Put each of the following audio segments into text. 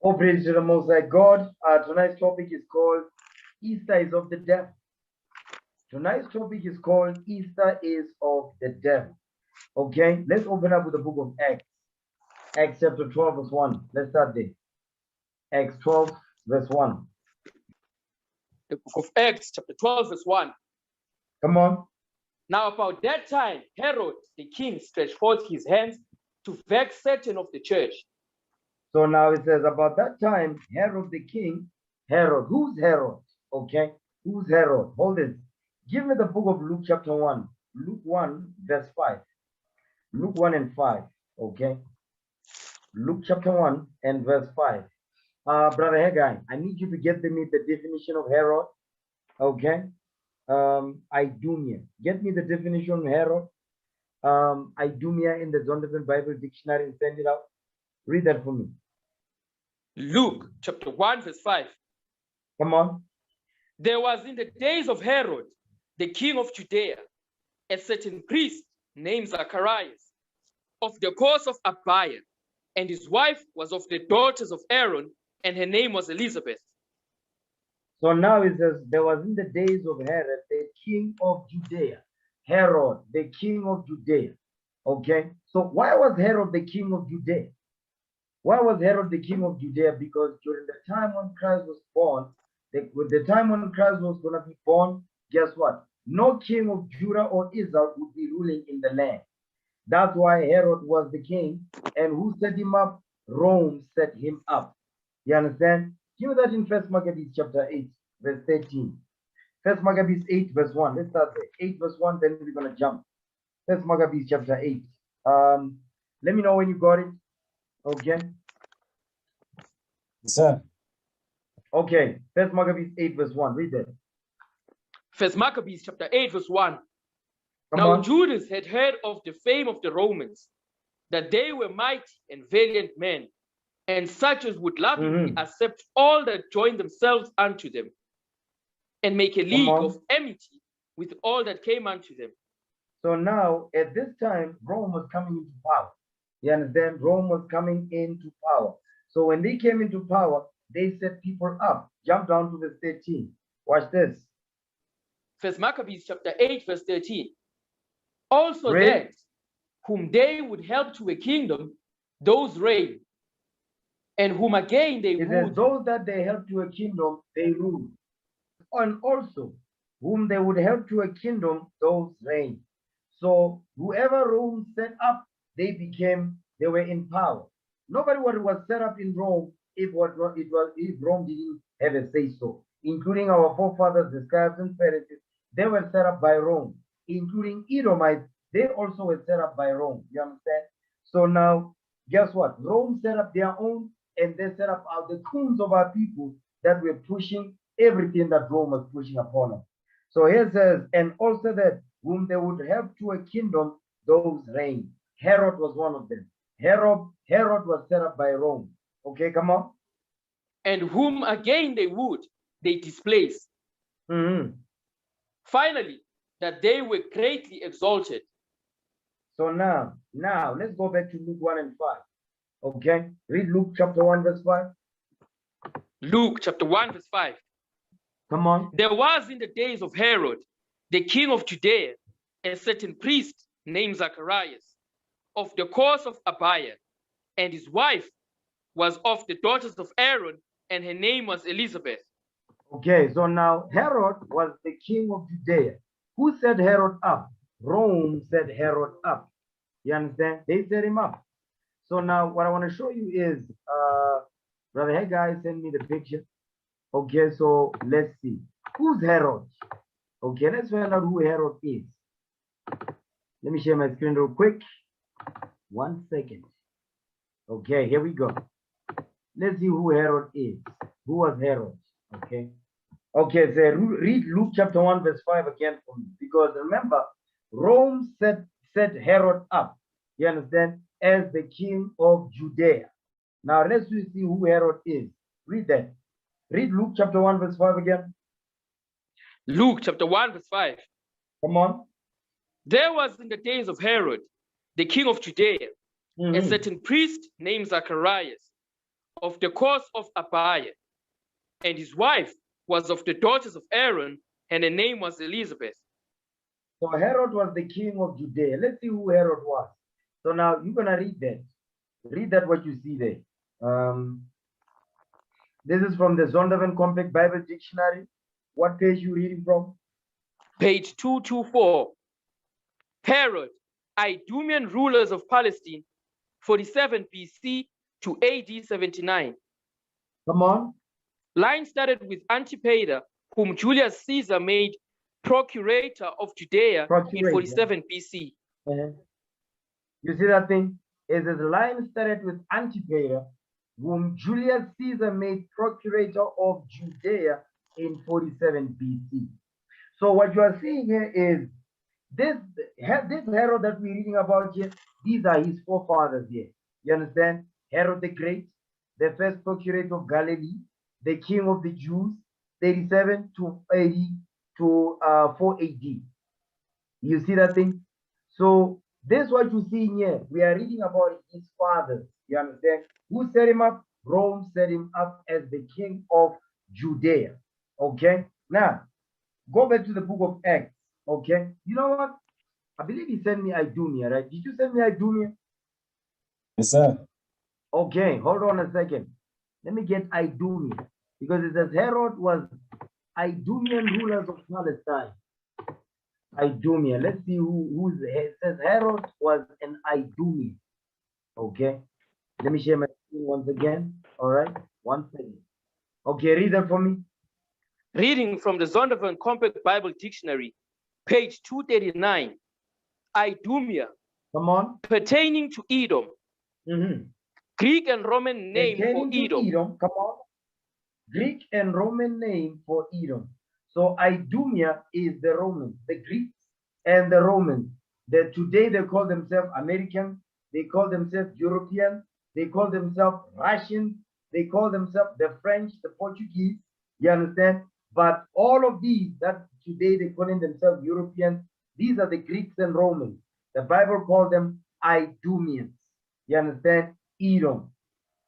Oh, praise to the Most High God. Tonight's topic is called Easter is of the Devil. Tonight's topic is called Easter is of the Devil. Okay, let's open up with the book of Acts. Acts chapter 12, verse 1. Let's start there. Acts 12, verse 1. The book of Acts, chapter 12, verse 1. Come on. Now about that time, Herod the king stretched forth his hands to vex certain of the church. So now it says, about that time, Herod the king, Herod. Who's Herod? Okay, who's Herod? Hold it. Give me the book of Luke chapter 1. Luke 1, verse 5. Luke 1 and 5. Okay. Luke chapter 1 and verse 5. Brother Haggai, I need you to get me the definition of Herod. Okay. Idumea. Get me the definition of Herod. Idumea in the Zondervan Bible Dictionary and send it out. Read that for me. Luke chapter 1, verse 5. Come on. There was in the days of Herod, the king of Judea, a certain priest named Zacharias, of the course of Abiah, and his wife was of the daughters of Aaron, and her name was Elizabeth. So now it says, there was in the days of Herod, the king of Judea. Herod, the king of Judea. Okay. So why was Herod the king of Judea? Why was Herod the king of Judea? Because during the time when Christ was born, with the time when Christ was going to be born, guess what? No king of Judah or Israel would be ruling in the land. That's why Herod was the king. And who set him up? Rome set him up. You understand? Give me that in 1 Maccabees chapter 8, verse 13. 1 Maccabees 8, verse 1. Let's start there. 8, verse 1, then we're going to jump. 1 Maccabees chapter 8. Let me know when you got it. Okay. Sir. Okay. 1 Maccabees 8, verse 1. Read that. 1 Maccabees chapter 8, verse 1. Come Now on. Judas had heard of the fame of the Romans, that they were mighty and valiant men, and such as would lovingly accept all that joined themselves unto them, and make a league of enmity with all that came unto them. So now, at this time, Rome was coming into power. You understand? Rome was coming into power. So when they came into power, they set people up. Jump down to verse 13. Watch this. 1 Maccabees chapter 8, verse 13. Also Read. that whom they would help to a kingdom, those reign, and whom again they It says, would. those that they help to a kingdom, they rule. And also, whom they would help to a kingdom, those reign. So whoever Rome set up, they were in power. Nobody was set up in Rome if Rome didn't have a say so, including our forefathers, the scribes and Pharisees. They were set up by Rome, including Edomites. They also were set up by Rome. You understand? So now, guess what? Rome set up their own, and they set up the coons of our people that were pushing everything that Rome was pushing upon us. So here it says, and also that whom they would help to a kingdom, those reign. Herod was one of them. Herod was set up by Rome. Okay, come on. And whom again they displace. Finally, that they were greatly exalted. So now let's go back to Luke 1 and 5. Okay, read Luke chapter 1, verse 5. Luke chapter 1, verse 5. Come on. There was in the days of Herod, the king of Judea, a certain priest named Zacharias, of the course of Abiah, and his wife was of the daughters of Aaron, and her name was Elizabeth. Okay, so now Herod was the king of Judea. Who set Herod up? Rome set Herod up. You understand? They set him up. So now what I want to show you is, brother, hey guys, send me the picture. Okay, so let's see. Who's Herod? Okay, let's find out who Herod is. Let me share my screen real quick. 1 second. Okay, here we go. Let's see who Herod is. Who was Herod? Okay. Okay, so read Luke chapter 1, verse 5 again for me. Because remember, Rome set Herod up. You understand? As the king of Judea. Now let's see who Herod is. Read that. Read Luke chapter 1, verse 5 again. Luke chapter 1, verse 5. Come on. There was in the days of Herod, the king of Judea, a certain priest named Zacharias, of the course of Abiah, and his wife was of the daughters of Aaron, and her name was Elizabeth. So Herod was the king of Judea. Let's see who Herod was. So now you're going to read that. Read that what you see there. This is from the Zondervan Compact Bible Dictionary. What page you reading from? Page 224. Herod, Idumean rulers of Palestine, 47 BC to AD 79. Come on. Line started with Antipater, whom Julius Caesar made procurator of Judea in 47 BC. You see that thing? It says line started with Antipater, whom Julius Caesar made procurator of Judea in 47 BC. So what you are seeing here is this Herod that we're reading about here, these are his forefathers here. You understand? Herod the Great, the first procurator of Galilee, the king of the Jews, 37 to 80 to 4 AD. You see that thing? So this is what you see here. We are reading about his fathers. You understand? Who set him up? Rome set him up as the king of Judea. Okay? Now, go back to the book of Acts. Okay? You know what? I believe he sent me Idumea, right? Did you send me Idumea? Yes, sir. Okay, hold on a second. Let me get Idumea. Because it says Herod was Idumean rulers of Palestine. Idumea. Let's see who's it says Herod was an Idumean. Okay. Let me share my screen once again. All right. 1 second. Okay, read that for me. Reading from the Zondervan Compact Bible Dictionary, page 239. Idumea. Come on. Pertaining to Edom. Greek and Roman name for Edom. Come on. Greek and Roman name for Edom. So Idumea is the Romans, the Greeks and the Romans. That today they call themselves Americans, they call themselves Europeans, they call themselves Russians, they call themselves the French, the Portuguese. You understand? But all of these that today they calling themselves Europeans, these are the Greeks and Romans. The Bible calls them Idumeans. You understand? Edom.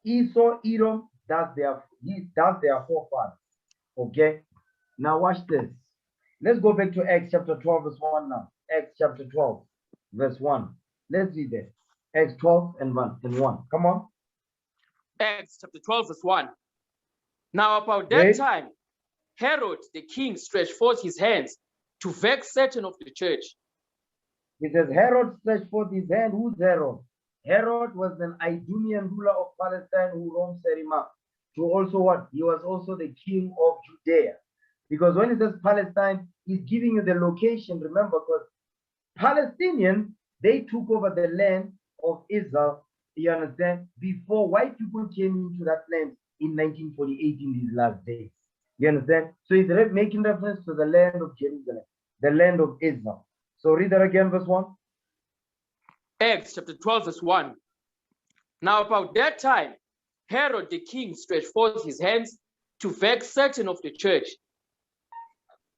Esau, Edom, that's their forefathers. Okay? Now watch this. Let's go back to Acts chapter 12, verse 1 now. Acts chapter 12, verse 1. Let's read that. Acts 12 and 1. Come on. Acts chapter 12, verse 1. Now about that time, Herod the king stretched forth his hands to vex certain of the church. It says Herod stretched forth his hand. Who's Herod? Herod was an Idumean ruler of Palestine who Rome set him up. To also what? He was also the king of Judea. Because when it says Palestine, he's giving you the location, remember, because Palestinians, they took over the land of Israel, you understand, before white people came into that land in 1948 in these last days. You understand? So he's making reference to the land of Jerusalem, the land of Israel. So read that again, verse 1. Acts chapter 12, verse 1. Now about that time, Herod the king stretched forth his hands to vex certain of the church.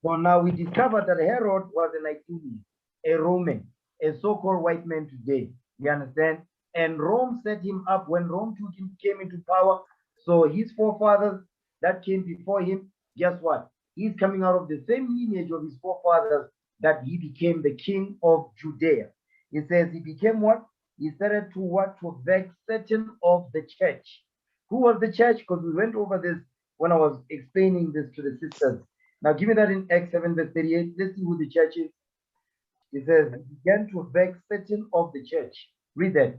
So now we discovered that Herod was an Idumean, a Roman, a so-called white man today. You understand? And Rome set him up when Rome came into power. So his forefathers that came before him, guess what? He's coming out of the same lineage of his forefathers that he became the king of Judea. It says he became what? He started to what? To vex certain of the church. Who was the church? Because we went over this when I was explaining this to the sisters. Now give me that in Acts 7 verse 38. Let's see who the church is. It says he began to vex certain of the church. Read that.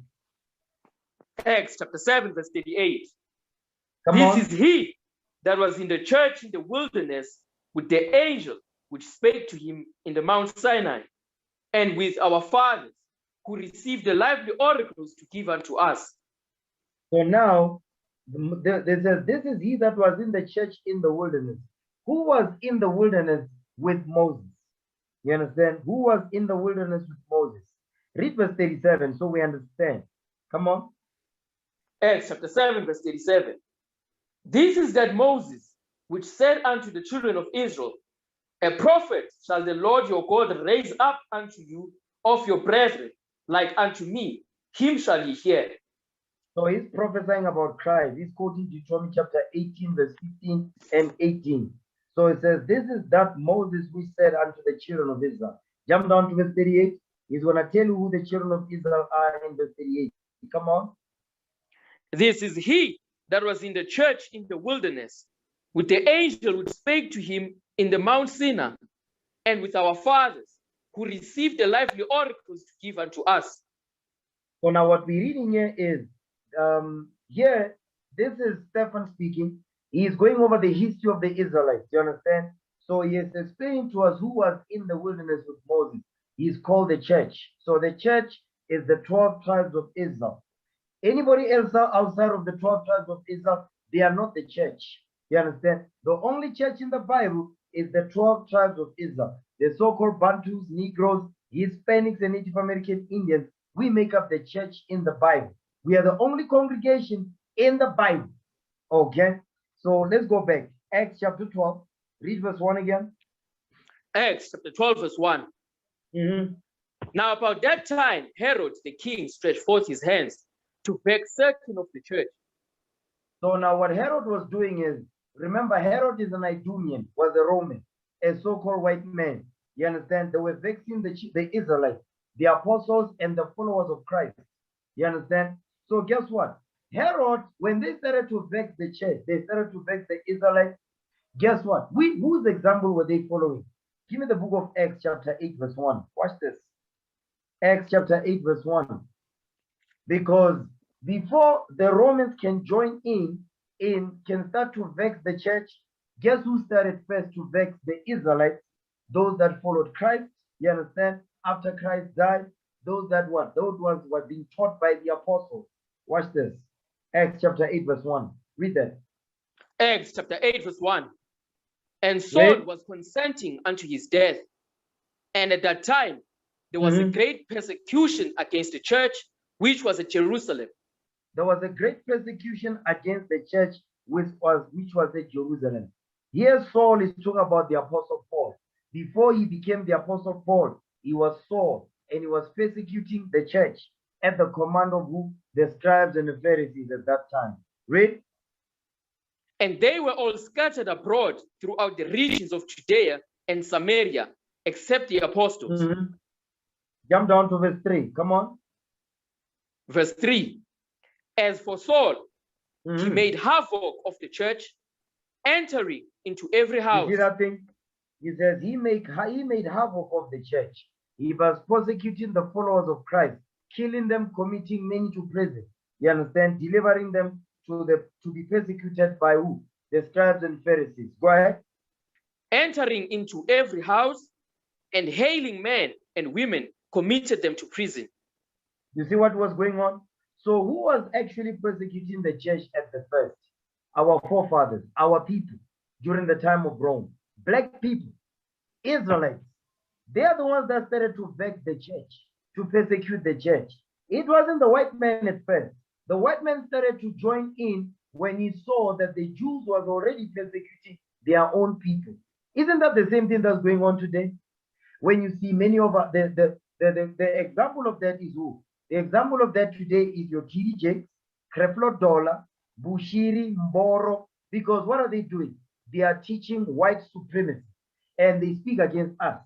Acts chapter 7 verse 38. Come on. This is he that was in the church in the wilderness with the angel which spake to him in the Mount Sinai, and with our fathers who received the lively oracles to give unto us. So now, they says, this is he that was in the church in the wilderness. Who was in the wilderness with Moses? You understand? Who was in the wilderness with Moses? Read verse 37 so we understand. Come on. Acts chapter 7 verse 37. This is that Moses, which said unto the children of Israel, a prophet shall the Lord your God raise up unto you of your brethren, like unto me, him shall ye hear. So he's prophesying about Christ. He's quoting Deuteronomy chapter 18, verse 15 and 18. So it says, this is that Moses which said unto the children of Israel. Jump down to verse 38. He's going to tell you who the children of Israel are in verse 38. Come on. This is he that was in the church in the wilderness, with the angel who spake to him in the Mount Sinai, and with our fathers, who received the lively oracles to give unto us. So now what we're reading here is, here, this is Stephen speaking. He is going over the history of the Israelites. You understand? So he is explaining to us who was in the wilderness with Moses. He's called the church. So the church is the 12 tribes of Israel. Anybody else outside of the 12 tribes of Israel, they are not the church. You understand? The only church in the Bible is the 12 tribes of Israel. The so-called Bantus, Negroes, Hispanics, and Native American Indians, we make up the church in the Bible. We are the only congregation in the Bible. Okay? So let's go back. Acts chapter 12. Read verse 1 again. Acts chapter 12, verse 1. Now about that time, Herod the king stretched forth his hands to vex certain of the church. So now what Herod was doing is, remember, Herod is an Idumean, was a Roman, a so-called white man. You understand? They were vexing the Israelites, the apostles, and the followers of Christ. You understand? So guess what? Herod, when they started to vex the church, they started to vex the Israelites. Guess what? Whose example were they following? Give me the book of Acts chapter 8, verse 1. Watch this. Acts chapter 8, verse 1. Because before the Romans can join can start to vex the church, guess who started first to vex the Israelites? Those that followed Christ. You understand? After Christ died, those ones were being taught by the apostles. Watch this. Acts chapter 8, verse 1. Read that. Acts chapter 8, verse 1. And Saul was consenting unto his death. And at that time, there was a great persecution against the church, which was at Jerusalem. There was a great persecution against the church, which was at Jerusalem. Here Saul is talking about the apostle Paul. Before he became the apostle Paul, he was Saul, and he was persecuting the church at the command of who? The scribes and the Pharisees at that time. Read. And they were all scattered abroad throughout the regions of Judea and Samaria, except the apostles. Jump down to verse 3. Come on. Verse 3. As for Saul, he made havoc of the church, entering into every house. You see that thing? He says he made havoc of the church. He was persecuting the followers of Christ, killing them, committing many to prison. You understand? Delivering them to be persecuted by who? The scribes and Pharisees. Go ahead. Entering into every house and hailing men and women, committed them to prison. You see what was going on? So who was actually persecuting the church at the first? Our forefathers, our people, during the time of Rome. Black people, Israelites. They are the ones that started to vex the church, to persecute the church. It wasn't the white man at first. The white man started to join in when he saw that the Jews was already persecuting their own people. Isn't that the same thing that's going on today? When you see many of the example of that is who? The example of that today is your TD Jakes, Creflo Dollar, Bushiri, Mboro, because what are they doing? They are teaching white supremacy, and they speak against us.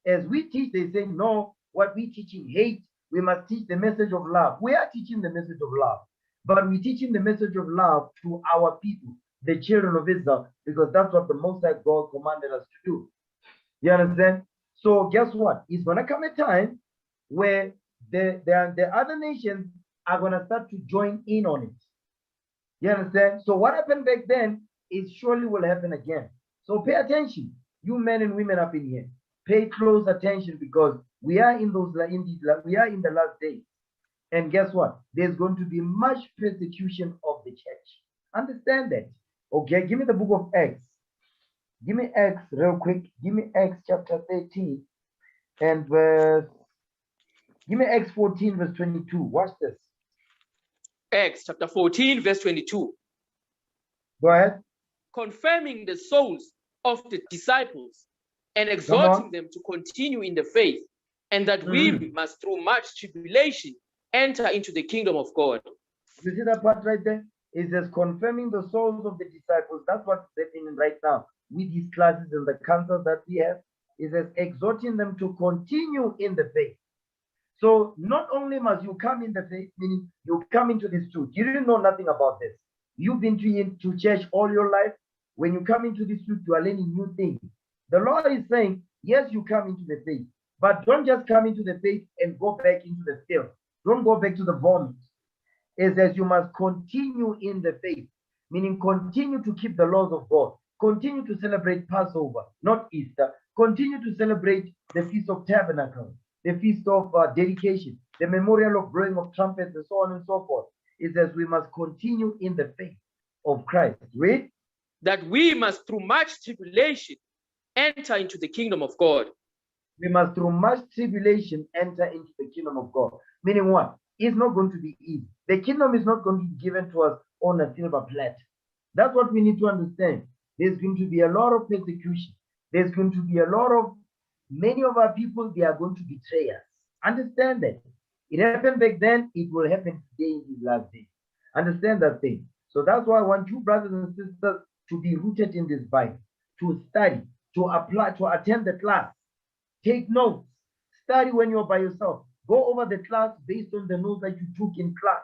As we teach, they say, no, what we teaching hate, we must teach the message of love. We are teaching the message of love, but we're teaching the message of love to our people, the children of Israel, because that's what the Most High God commanded us to do. You understand? So guess what? It's going to come a time where the other nations are going to start to join in on it. You understand? So what happened back then is surely will happen again. So pay attention, you men and women up in here. Pay close attention, because we are in the last days. And guess what? There's going to be much persecution of the church. Understand that? Okay, give me the book of Acts. Give me Acts real quick. Give me Acts chapter 13 and give me Acts 14 verse 22. Watch this. Acts chapter 14 verse 22. Go ahead. Confirming the souls of the disciples and exhorting them to continue in the faith, and that we must through much tribulation enter into the kingdom of God. You see that part right there? It says confirming the souls of the disciples. That's what's happening right now with these classes and the councils that we have. It says exhorting them to continue in the faith. So not only must you come in the faith, meaning you come into this truth. You didn't know nothing about this. You've been to church all your life. When you come into this truth, you are learning new things. The Lord is saying, yes, you come into the faith, but don't just come into the faith and go back into the field. Don't go back to the vomit. It says you must continue in the faith, meaning continue to keep the laws of God. Continue to celebrate Passover, not Easter. Continue to celebrate the Feast of Tabernacles, the Feast of Dedication, the memorial of blowing of trumpets, and so on and so forth. It says we must continue in the faith of Christ. Read. That we must, through much tribulation, enter into the kingdom of God. We must, through much tribulation, enter into the kingdom of God. Meaning what? It's not going to be easy. The kingdom is not going to be given to us on a silver platter. That's what we need to understand. There's going to be a lot of persecution. There's going to be a lot of, many of our people, they are going to betray us. Understand that. It happened back then, it will happen today in these last days. Understand that thing. So that's why I want you, brothers and sisters, to be rooted in this Bible, to study, to apply, to attend the class. Take notes. Study when you're by yourself. Go over the class based on the notes that you took in class.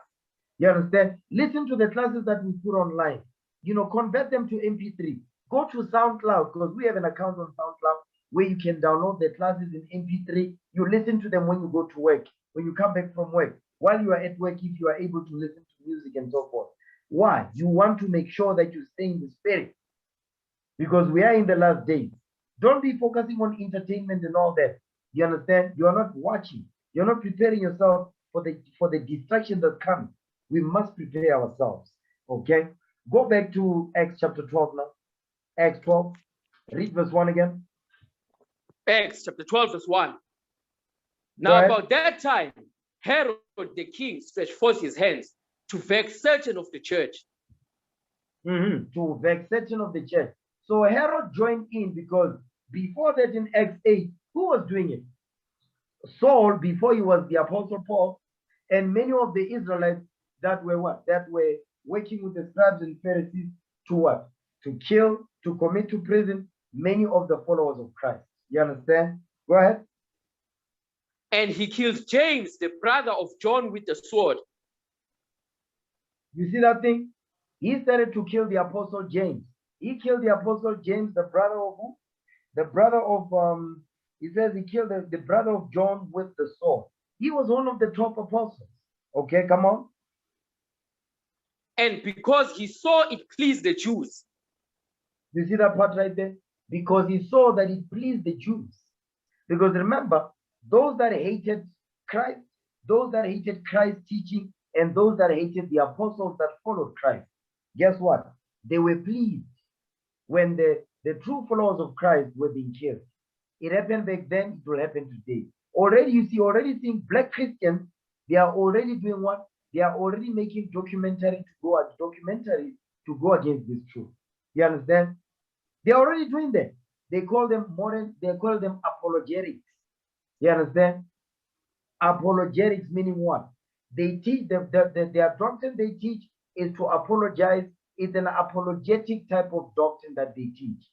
You understand? Listen to the classes that we put online. You know, convert them to MP3. Go to SoundCloud, because we have an account on SoundCloud where you can download the classes in MP3. You listen to them when you go to work, when you come back from work. While you are at work, if you are able to listen to music and so forth. Why? You want to make sure that you stay in the spirit. Because we are in the last days. Don't be focusing on entertainment and all that. You understand? You are not watching. You're not preparing yourself for the distraction that comes. We must prepare ourselves. Okay? Go back to Acts chapter 12 now. Acts 12. Read verse 1 again. Acts chapter 12, verse 1. Now about that time, Herod the king stretched forth his hands to vex certain of the church. To vex certain of the church. So Herod joined in because before that in Acts 8, who was doing it? Saul, before he was the Apostle Paul, and many of the Israelites that were what? That were working with the scribes and Pharisees to what? To kill, to commit to prison many of the followers of Christ. You understand? Go ahead. And he killed James, the brother of John, with the sword. You see that thing? He started to kill the Apostle James. He killed the Apostle James, the brother of who? The brother of, he says he killed the brother of John with the sword. He was one of the top apostles. Okay, come on. And because he saw it pleased the Jews. You see that part right there? Because he saw that it pleased the Jews. Because remember, those that hated Christ, those that hated Christ's teaching, and those that hated the apostles that followed Christ, guess what? They were pleased when the true followers of Christ were being killed. It happened back then, it will happen today. Already, you see, already seeing black Christians, they are already doing what? They are already making documentary to go against this truth. You understand? They're already doing that. They call them apologetics. You understand? Apologetics meaning what? They teach their doctrine they teach is to apologize. It's an apologetic type of doctrine that they teach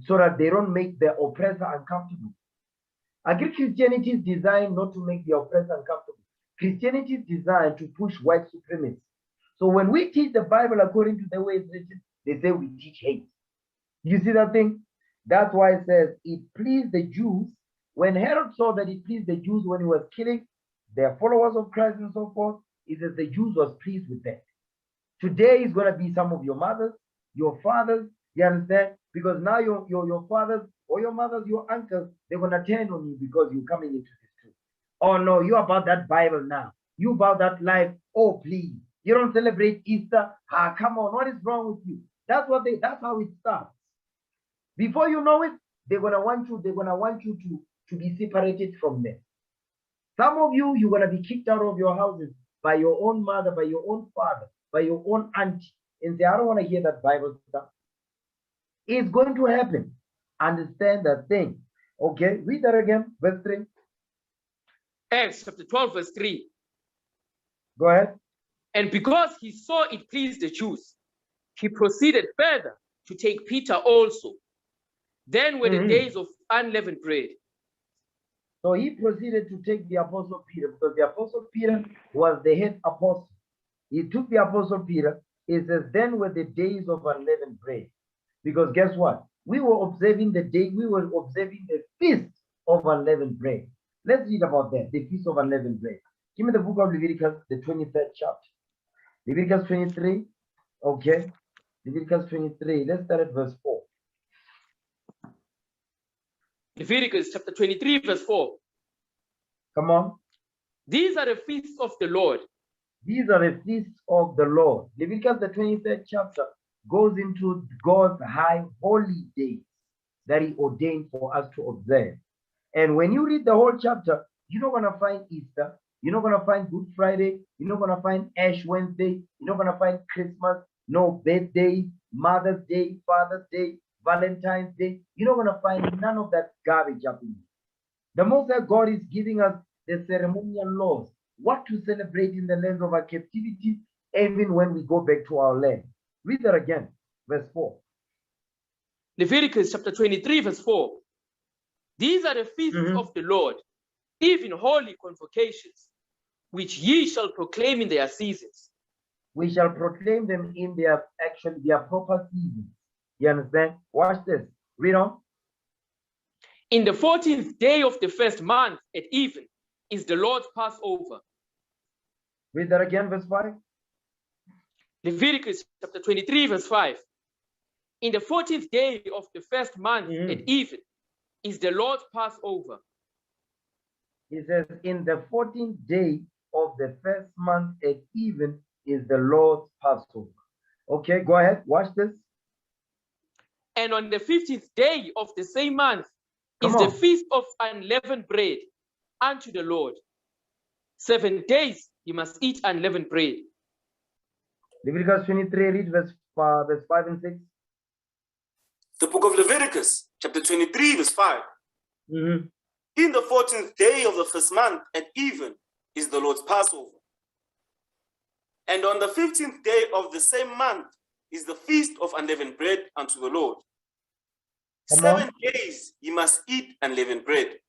so that they don't make the oppressor uncomfortable. Agri Christianity is designed not to make the oppressor uncomfortable. Christianity is designed to push white supremacy. So when we teach the Bible according to the way it's written, they say we teach hate. You see that thing? That's why it says it pleased the Jews. When Herod saw that it pleased the Jews when he was killing their followers of Christ and so forth, it says the Jews was pleased with that. Today is going to be some of your mothers, your fathers, you understand? Because now your fathers or your mothers, your uncles, they're going to turn on you because you're coming into this truth. Oh no, you're about that Bible now. You about that life. Oh please, you don't celebrate Easter. Ah, come on, what is wrong with you? That's how it starts. Before you know it, they're gonna want you to be separated from them. Some of you, you're gonna be kicked out of your houses by your own mother, by your own father, by your own auntie, and say, I don't want to hear that Bible stuff. It's going to happen. Understand that thing. Okay, read that again, verse 3. Acts chapter 12, verse 3. Go ahead. And because he saw it pleased the Jews, he proceeded further to take Peter also. Then were the days of unleavened bread. So he proceeded to take the apostle Peter, because the apostle Peter was the head apostle. He took the apostle Peter. It says, then were the days of unleavened bread. Because guess what? We were observing the feast of unleavened bread. Let's read about that, the feast of unleavened bread. Give me the book of Leviticus, the 23rd chapter. Leviticus 23, okay. Leviticus 23, let's start at verse 4. Leviticus chapter 23, verse 4. Come on. These are the feasts of the Lord. These are the feasts of the Lord. Leviticus, the 23rd chapter, goes into God's high holy days that he ordained for us to observe. And when you read the whole chapter, you're not going to find Easter. You're not going to find Good Friday. You're not going to find Ash Wednesday. You're not going to find Christmas, no birthdays, Mother's Day, Father's Day, Valentine's Day. You're not going to find none of that garbage up in here. The Most High God is giving us the ceremonial laws, what to celebrate in the land of our captivity, even when we go back to our land. Read that again, verse 4. Leviticus chapter 23, verse 4. These are the feasts of the Lord, even holy convocations, which ye shall proclaim in their seasons. We shall proclaim them in their proper seasons. You understand? Watch this. Read on. In the 14th day of the first month at even is the Lord's Passover. Read that again, verse 5. Leviticus chapter 23, verse 5. In the 14th day of the first month at even is the Lord's Passover. He says, in the 14th day of the first month at even is the Lord's Passover. Okay, go ahead. Watch this. And on the 15th day of the same month is the feast of unleavened bread unto the Lord. 7 days you must eat unleavened bread. Leviticus 23, read verse 5 and 6. The book of Leviticus, chapter 23, verse 5. In the 14th day of the first month at even is the Lord's Passover. And on the 15th day of the same month is the feast of unleavened bread unto the Lord. 7 days you must eat unleavened bread.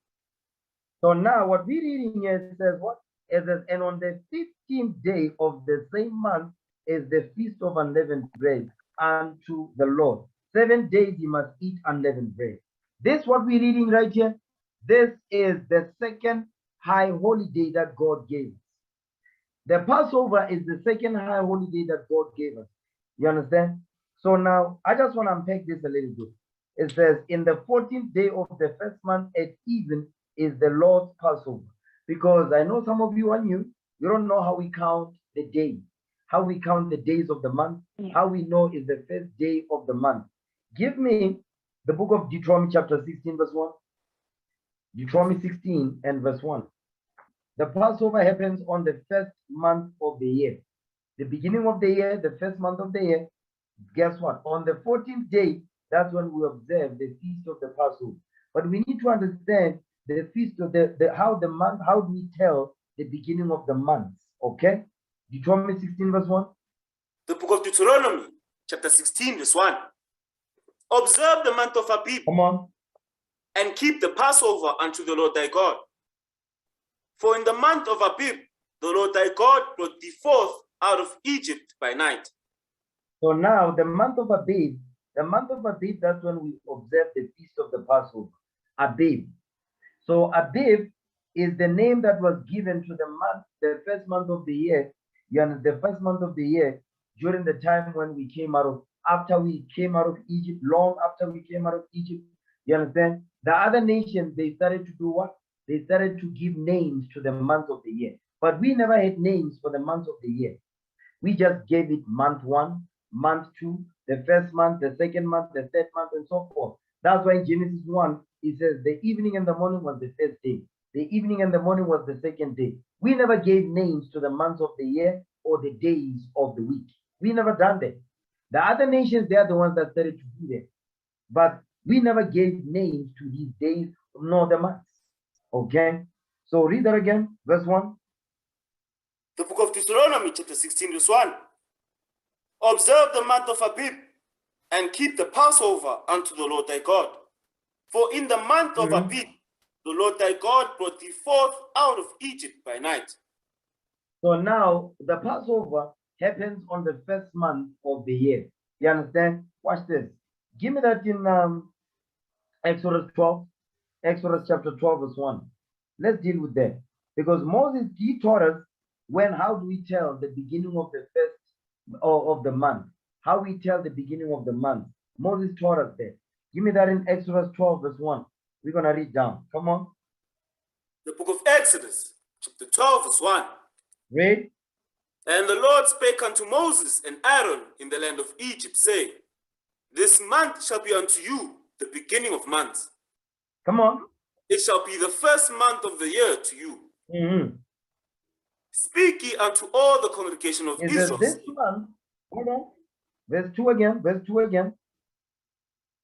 So now what we're reading here says what? It says, and on the 15th day of the same month is the feast of unleavened bread unto the Lord. 7 days you must eat unleavened bread. This what we're reading right here. This is the second high holiday that God gave us. The Passover is the second high holiday that God gave us. You understand? So now I just want to unpack this a little bit. It says, in the 14th day of the first month at even is the Lord's Passover. Because I know some of you are new. You don't know how we count the days, how we count the days of the month, how we know is the first day of the month. Give me the book of Deuteronomy chapter 16, verse 1. Deuteronomy 16 and verse 1. The Passover happens on the first month of the year. The beginning of the year, the first month of the year. Guess what? On the 14th day, that's when we observe the feast of the Passover. But we need to understand the feast of how do we tell the beginning of the months? Okay? Deuteronomy 16, verse 1. The book of Deuteronomy, chapter 16, verse 1. Observe the month of Abib. Come on. And keep the Passover unto the Lord thy God. For in the month of Abib, the Lord thy God brought thee forth out of Egypt by night. So now the month of Abib, that's when we observe the feast of the Passover. Abib. So Abib is the name that was given to the month, the first month of the year. The first month of the year during the time when we came out of, after we came out of Egypt, long after we came out of Egypt. You understand? The other nations, they started to do what? They started to give names to the month of the year. But we never had names for the month of the year. We just gave it month 1, month 2, the first month, the second month, the third month, and so forth. That's why in Genesis 1, it says the evening and the morning was the first day. The evening and the morning was the second day. We never gave names to the months of the year or the days of the week. We never done that. The other nations, they are the ones that started to do that. But we never gave names to these days nor the months. Okay? So read that again, verse 1. The book of Deuteronomy, chapter 16, verse 1. Observe the month of Abib and keep the Passover unto the Lord thy God. For in the month of Abib, the Lord thy God brought thee forth out of Egypt by night. So now the Passover happens on the first month of the year. You understand? Watch this. Give me that in Exodus 12, Exodus chapter 12, verse 1. Let's deal with that. Because Moses, he taught us how do we tell the beginning of the first of the month? How we tell the beginning of the month. Moses taught us that. Give me that in Exodus 12, verse 1. We're going to read down. Come on. The book of Exodus, chapter 12, verse 1. Read. And the Lord spake unto Moses and Aaron in the land of Egypt, saying, This month shall be unto you the beginning of months. Come on. It shall be the first month of the year to you. Speak ye unto all the congregation of Israel. This month, hold on. Verse 2 again, verse 2 again.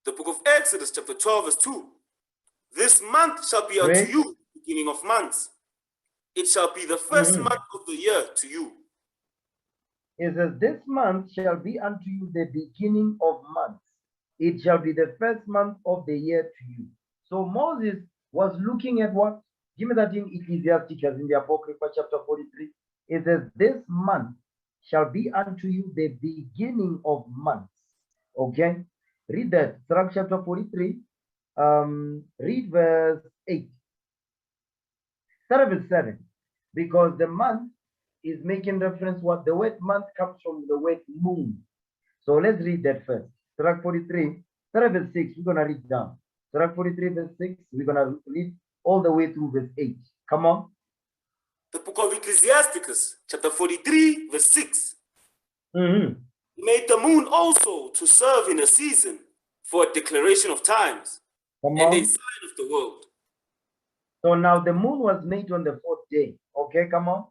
The book of Exodus, chapter 12, verse 2. This month shall be unto you the beginning of months. It shall be the first month of the year to you. It says, this month shall be unto you the beginning of months. It shall be the first month of the year to you. So Moses was looking at what? Give me that in Ecclesiasticus in the Apocrypha chapter 43. It says, this month shall be unto you the beginning of months. Okay? Read that. Sirach chapter 43. Read verse 8. Start with 7. Because the month is making reference what? The word month comes from the word moon. So let's read that first. Sirach 43. Start with 6. We're going to read down. Sirach 43 verse 6. We're going to read all the way through verse 8. Come on. The book of Ecclesiasticus, chapter 43, verse 6. Made the moon also to serve in a season for a declaration of times and a sign of the world. So now the moon was made on the 4th day. Okay, come on.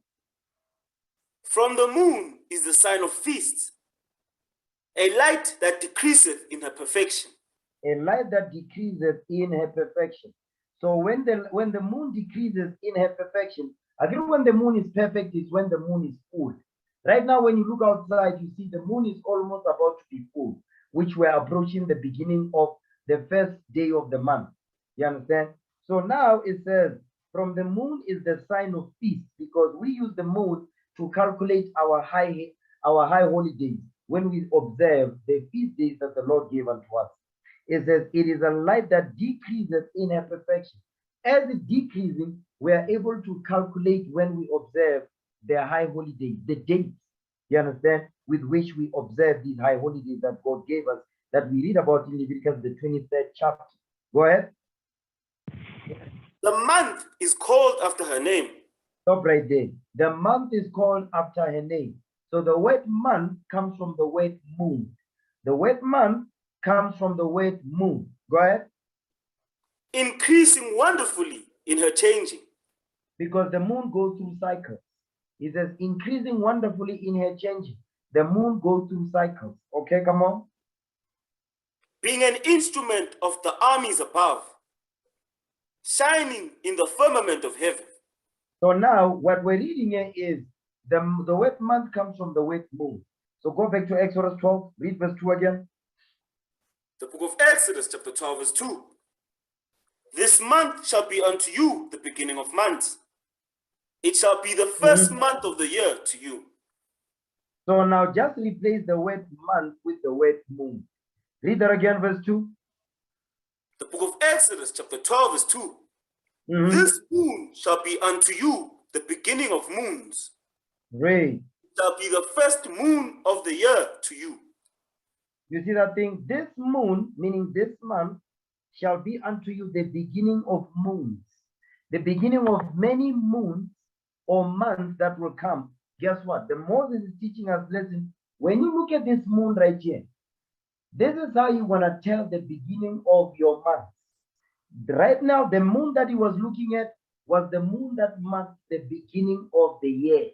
From the moon is the sign of feasts, a light that decreaseth in her perfection. A light that decreases in her perfection. So when the moon decreases in her perfection, I think when the moon is perfect is when the moon is full. Right now, when you look outside, you see the moon is almost about to be full, which we're approaching the beginning of the first day of the month. You understand? So now it says, from the moon is the sign of feast, because we use the moon to calculate our high holidays when we observe the feast days that the Lord gave unto us. It says, it is a light that decreases in her perfection. As it decreasing, we are able to calculate when we observe their high holidays, the dates, you understand, with which we observe these high holidays that God gave us, that we read about in Leviticus, the 23rd chapter. Go ahead. The month is called after her name. Stop right there. The month is called after her name. So the word month comes from the word moon. The word month comes from the word moon. Go ahead. Increasing wonderfully in her changing. Because the moon goes through cycles. It says increasing wonderfully in her changing. The moon goes through cycles. Okay, come on. Being an instrument of the armies above, shining in the firmament of heaven. So now what we're reading here is the word month comes from the word moon. So go back to Exodus 12, read verse 2 again. The book of Exodus, chapter 12, verse 2. This month shall be unto you the beginning of months. It shall be the first month of the year to you. So now just replace the word month with the word moon. Read that again, verse 2. The book of Exodus, chapter 12, verse 2. This moon shall be unto you the beginning of moons. Read. It shall be the first moon of the year to you. You see that thing? This moon, meaning this month, shall be unto you the beginning of moons. The beginning of many moons or months that will come. Guess what? The Moses is teaching us, listen, when you look at this moon right here, this is how you want to tell the beginning of your month. Right now, the moon that he was looking at was the moon that marks the beginning of the year,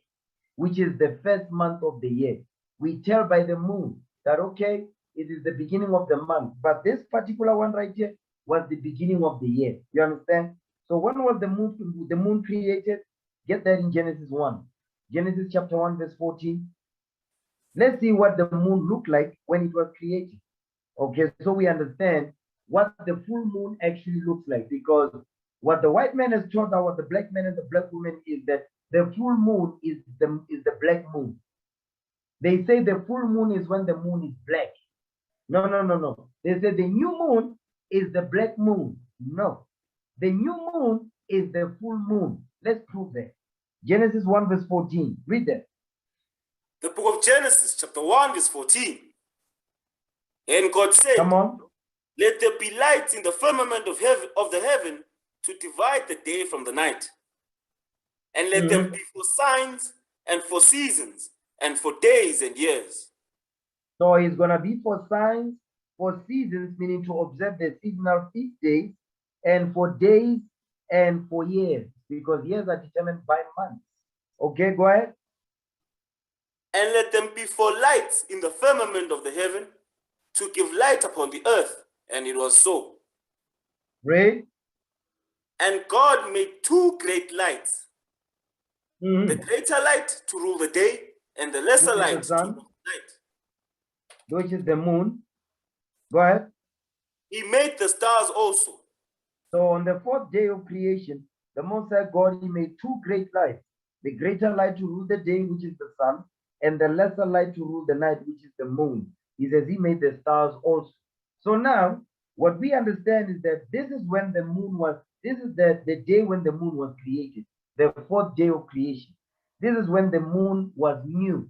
which is the first month of the year. We tell by the moon that, okay, it is the beginning of the month. But this particular one right here was the beginning of the year. You understand? So when was the moon created? Get that in Genesis 1. Genesis chapter 1, verse 14. Let's see what the moon looked like when it was created. Okay, so we understand what the full moon actually looks like, because what the white man has taught our the black man and the black woman is that the full moon is the black moon. They say the full moon is when the moon is black. No, no, no, no. They say the new moon is the black moon. No, the new moon is the full moon. Let's prove that. Genesis 1 verse 14. Read that. The book of Genesis, chapter 1, verse 14. And God said, Come on. let there be light in the firmament of the heaven to divide the day from the night. And let them be for signs and for seasons and for days and years. So it's going to be for signs, for seasons, meaning to observe the seasonal feast days, and for days and for years, because years are determined by months. Okay, go ahead. And let them be for lights in the firmament of the heaven to give light upon the earth. And it was so. Read. And God made two great lights, the greater light to rule the day, and the lesser light to rule the night. Which is the moon. Go ahead. He made the stars also. So on the fourth day of creation, the Most High God, he made two great lights. The greater light to rule the day, which is the sun, and the lesser light to rule the night, which is the moon. He says he made the stars also. So now, what we understand is that this is when the moon was, this is the day when the moon was created, the fourth day of creation. This is when the moon was new.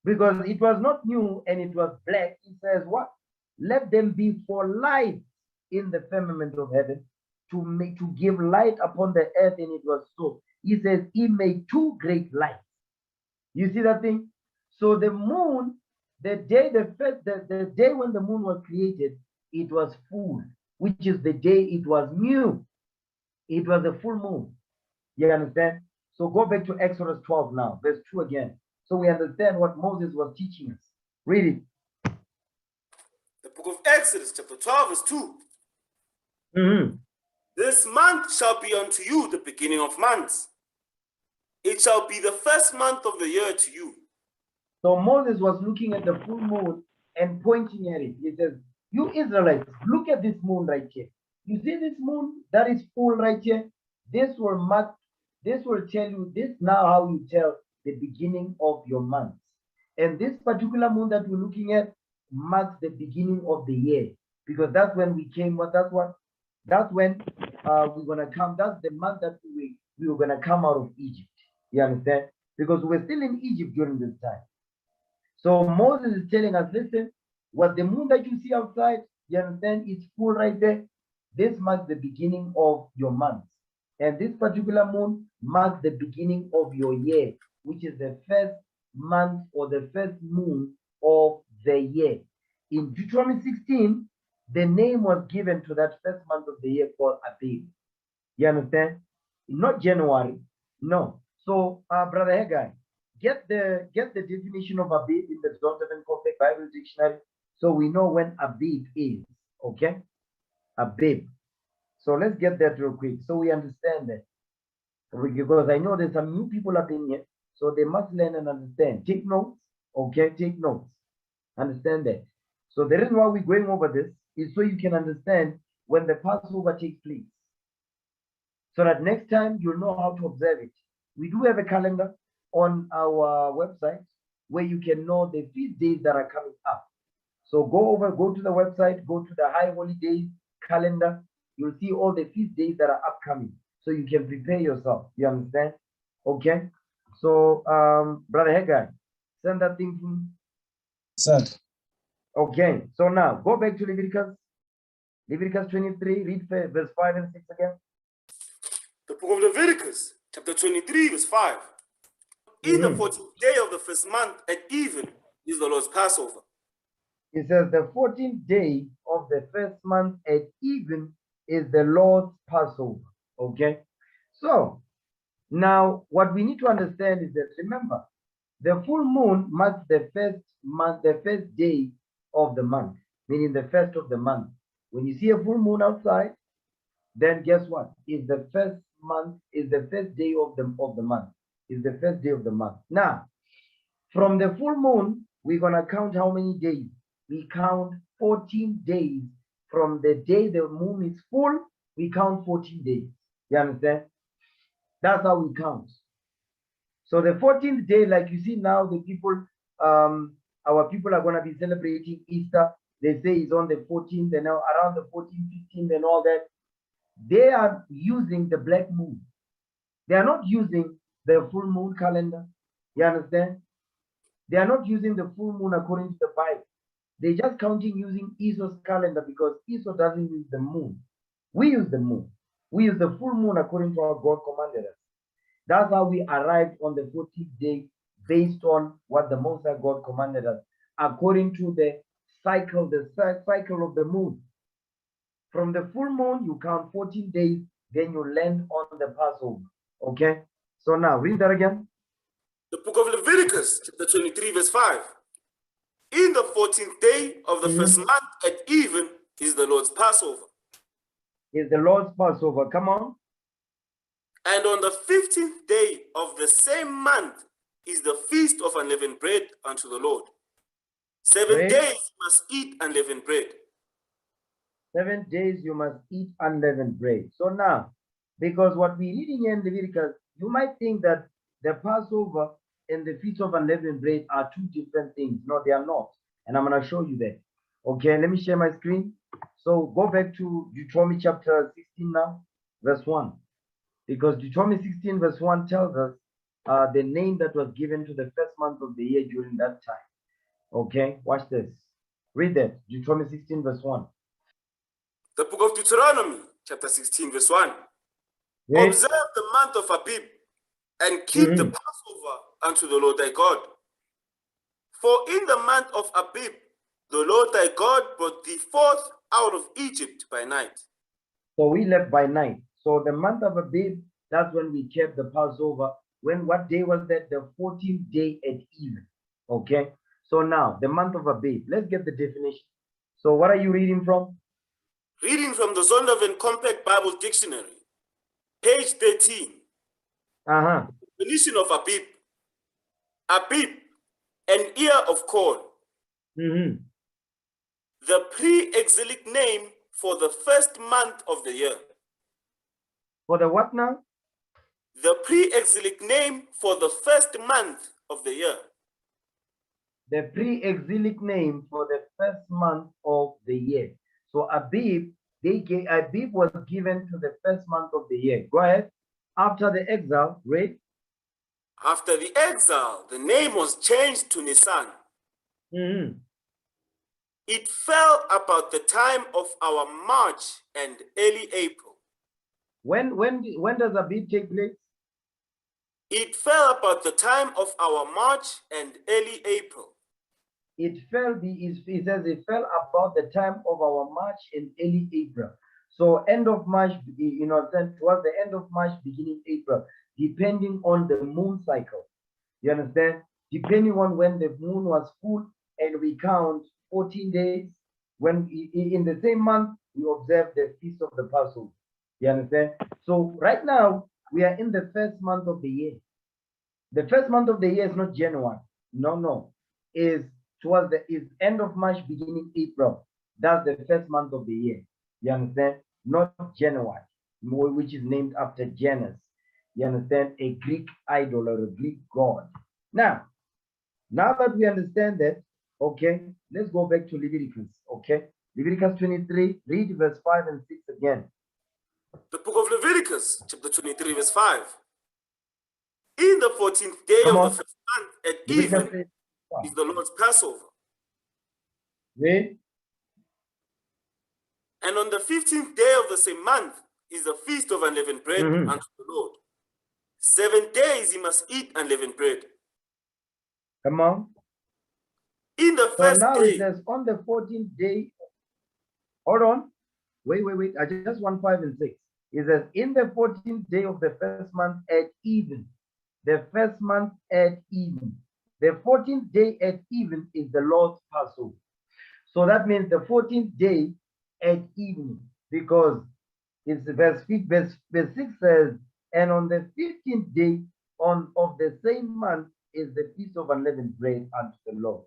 Because it was not new and it was black. He says what? Let them be for light in the firmament of heaven to give light upon the earth, and it was so. He says he made two great lights. You see that thing? So the moon, the day when the moon was created, it was full, which is the day it was new. It was a full moon. You understand? So go back to Exodus 12 now, verse 2 again. So we understand what Moses was teaching us. Read it. The book of Exodus, chapter 12, verse 2. This month shall be unto you the beginning of months. It shall be the first month of the year to you. So Moses was looking at the full moon and pointing at it. He says, you Israelites, look at this moon right here. You see this moon that is full right here? This will mark, this will tell you, this now how you tell the beginning of your months. And this particular moon that we're looking at marks the beginning of the year, because that's when we came. That's when we're gonna come. That's the month that we were gonna come out of Egypt. You understand? Because we're still in Egypt during this time. So Moses is telling us, listen, what the moon that you see outside, you understand, it's full right there. This marks the beginning of your months. And this particular moon marks the beginning of your year, which is the first month or the first moon of the year. In Deuteronomy 16, the name was given to that first month of the year called Abib. You understand? Not January, no. So, Brother Haggai, get the definition of Abib in the Zondervan Compact Bible Dictionary, so we know when Abib is. Okay, Abib. So let's get that real quick, so we understand that. Because I know there's some new people up in here, so they must learn and understand. Take notes. Okay, take notes. Understand that. So the reason why we're going over this is so you can understand when the Passover takes place, so that next time you'll know how to observe it. We do have a calendar on our website where you can know the feast days that are coming up. So go to the website, go to the High Holy Days calendar. You'll see all the feast days that are upcoming, so you can prepare yourself. You understand? Okay. So, Brother Haggai, send that thing to me. Sir. Okay. So now go back to Leviticus 23. Read verse 5 and 6 again. The book of Leviticus, chapter 23, verse 5. In the 14th day of the first month at even is the Lord's Passover. It says the 14th day of the first month at even is the Lord's Passover. Okay. So now what we need to understand is that, remember, the full moon marks the first month, the first day of the month, meaning the first of the month. When you see a full moon outside, then guess what? Is the first month, is the first day of the month. is the first day of the month. Now, from the full moon, we're going to count how many days? We count 14 days. From the day the moon is full, we count 14 days. You understand? That's how we count. So the 14th day, like you see now, the people, our people are going to be celebrating Easter. They say it's on the 14th, and now around the 14th, 15th, and all that. They are using the black moon. They are not using the full moon calendar. You understand? They are not using the full moon according to the Bible. They're just counting using Esau's calendar because Esau doesn't use the moon. We use the moon. We use the full moon according to what God commanded us. That's how we arrived on the 14th day based on what the Most High God commanded us, according to the cycle of the moon. From the full moon, you count 14 days, then you land on the Passover. Okay? So now, read that again. The book of Leviticus, chapter 23, verse 5. In the 14th day of the first month at even is the Lord's Passover. Is the Lord's Passover. Come on. And on the 15th day of the same month is the feast of unleavened bread unto the Lord. 7 Bread. days you must eat unleavened bread. 7 days you must eat unleavened bread. So now, because what we're reading here in Leviticus, you might think that the Passover and the feast of unleavened bread are two different things. No, they are not. And I'm going to show you that. Okay, let me share my screen. So go back to Deuteronomy chapter 16 now, verse 1. Because Deuteronomy 16 verse 1 tells us the name that was given to the first month of the year during that time. Okay, watch this. Read that. Deuteronomy 16 verse 1. The book of Deuteronomy, chapter 16, verse 1. Read. Observe the month of Abib and keep the Passover unto the Lord thy God. For in the month of Abib, the Lord thy God brought thee forth out of Egypt by night. So we left by night. So the month of Abib, that's when we kept the Passover. What day was that? The 14th day at even. Okay. So now the month of Abib. Let's get the definition. So what are you reading from? Reading from the Zondervan Compact Bible Dictionary, page 13. Definition of Abib. Abib, an ear of corn. The pre-exilic name for the first month of the year. For the what now? The pre-exilic name for the first month of the year. The pre-exilic name for the first month of the year. So Abib, Abib was given to the first month of the year. Go ahead. After the exile, read. After the exile, the name was changed to Nisan. It fell about the time of our March and early April. When does Abib take place? It fell about the time of our March and early April. It says it fell about the time of our March and early April. So end of March, then towards the end of March, beginning April, depending on the moon cycle. You understand? Depending on when the moon was full, and we count 14 days. When in the same month, we observe the feast of the Passover. You understand? So right now, we are in the first month of the year. The first month of the year is not January. No. Is end of March, beginning April. That's the first month of the year. You understand? Not January, which is named after Janus. You understand? A Greek idol or a Greek god. Now that we understand that, okay, let's go back to Leviticus. Okay, Leviticus 23, read verse 5 and 6 again. The book of Leviticus, chapter 23, verse 5. In the 14th day of the first month at even is the Lord's Passover. Read. And on the 15th day of the same month is the feast of unleavened bread unto the Lord. 7 days you must eat unleavened bread. Come on. In the first now day. It says on the 14th day. Hold on. Wait. I just want 5 and 6. It says in the 14th day of the first month at even. The first month at even. The 14th day at even is the Lord's Passover. So that means the 14th day at evening, because it's verse 6 says, and on the 15th day of the same month is the feast of unleavened bread unto the Lord.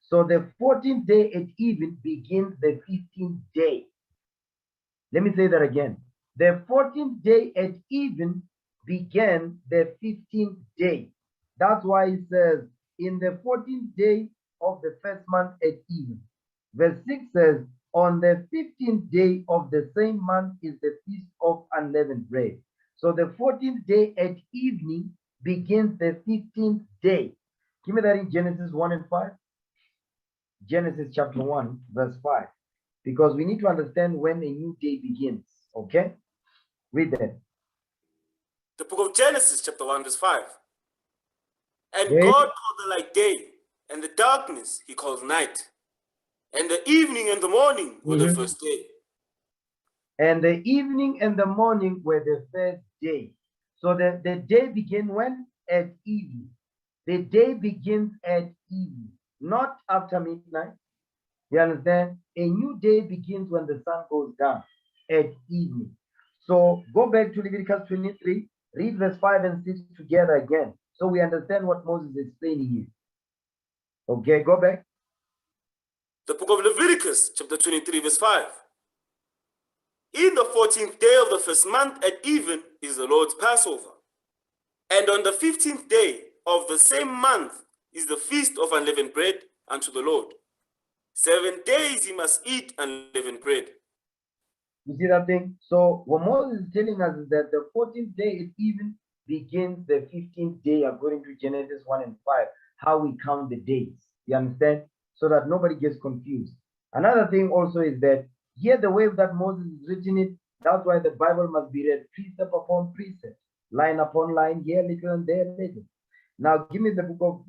So the 14th day at even begins the 15th day. Let me say that again. The 14th day at even began the 15th day. That's why it says, in the 14th day of the first month at even. Verse 6 says, on the 15th day of the same month is the feast of unleavened bread. So the 14th day at evening begins the 15th day. Give me that in Genesis 1 and 5. Genesis chapter 1, verse 5. Because we need to understand when a new day begins. Okay? Read that. The book of Genesis, chapter 1, verse 5. And Wait. God called the light day, and the darkness he called night. And the evening and the morning were the first day. And the evening and the morning were the first day. So the day began when? At evening. The day begins at evening, not after midnight. You understand? A new day begins when the sun goes down at evening. So go back to Leviticus 23, read verse 5 and 6 together again, so we understand what Moses is explaining here. Okay, go back. The book of Leviticus, chapter 23, verse 5. In the 14th day of the first month at even is the Lord's Passover. And on the 15th day of the same month is the feast of unleavened bread unto the Lord. 7 days he must eat unleavened bread. You see that thing? So what Moses is telling us is that the 14th day is even begins the 15th day according to Genesis 1 and 5, how we count the days. You understand? So that nobody gets confused. Another thing also is that here the way that Moses is written it, that's why the Bible must be read precept upon precept, line upon line, here little and there little. Now give me the book of,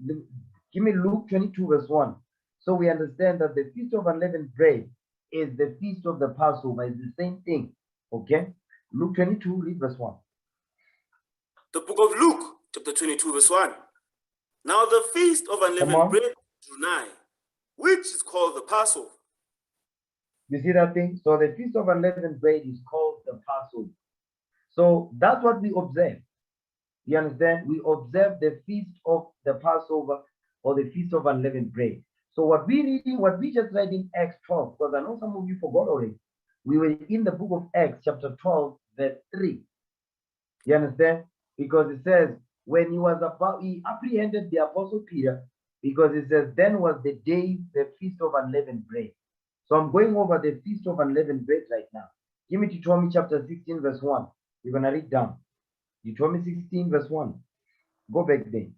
give me Luke 22 verse 1. So we understand that the feast of unleavened bread is the feast of the Passover. It's the same thing. Okay? Luke 22, read verse 1. The book of Luke, chapter 22, verse 1. Now the feast of unleavened bread drew nigh, which is called the Passover. You see that thing? So the feast of unleavened bread is called the Passover. So that's what we observe. You understand? We observe the feast of the Passover or the feast of unleavened bread. So what we just read in Acts 12, because I know some of you forgot already. We were in the book of Acts, chapter 12, verse 3. You understand? Because it says, when he apprehended the apostle Peter, because it says, then was the day, the feast of unleavened bread. So I'm going over the feast of unleavened bread right now. Give me Deuteronomy chapter 16, verse 1. We're going to read down. Deuteronomy 16, verse 1. Go back there.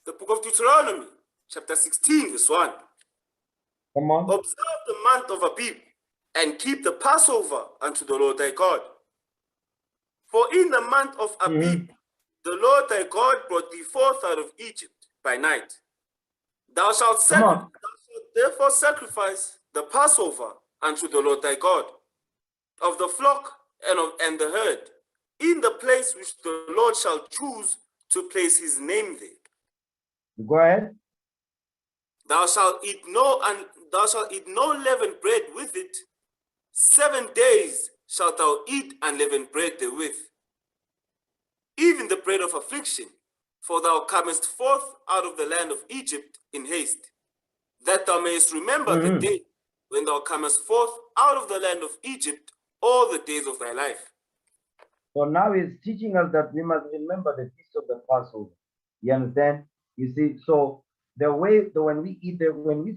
The book of Deuteronomy, chapter 16, verse 1. Come on. Observe the month of Abib, and keep the Passover unto the Lord thy God. For in the month of Abib, the Lord thy God brought thee forth out of Egypt by night. Thou shalt therefore sacrifice the Passover unto the Lord thy God, of the flock and the herd, in the place which the Lord shall choose to place his name there. Go ahead. Thou shalt eat no leavened bread with it. 7 days shalt thou eat unleavened bread therewith, even the bread of affliction, for thou comest forth out of the land of Egypt in haste, that thou mayest remember the day when thou comest forth out of the land of Egypt all the days of thy life. So now he's teaching us that we must remember the feast of the Passover. You understand? You see, so when we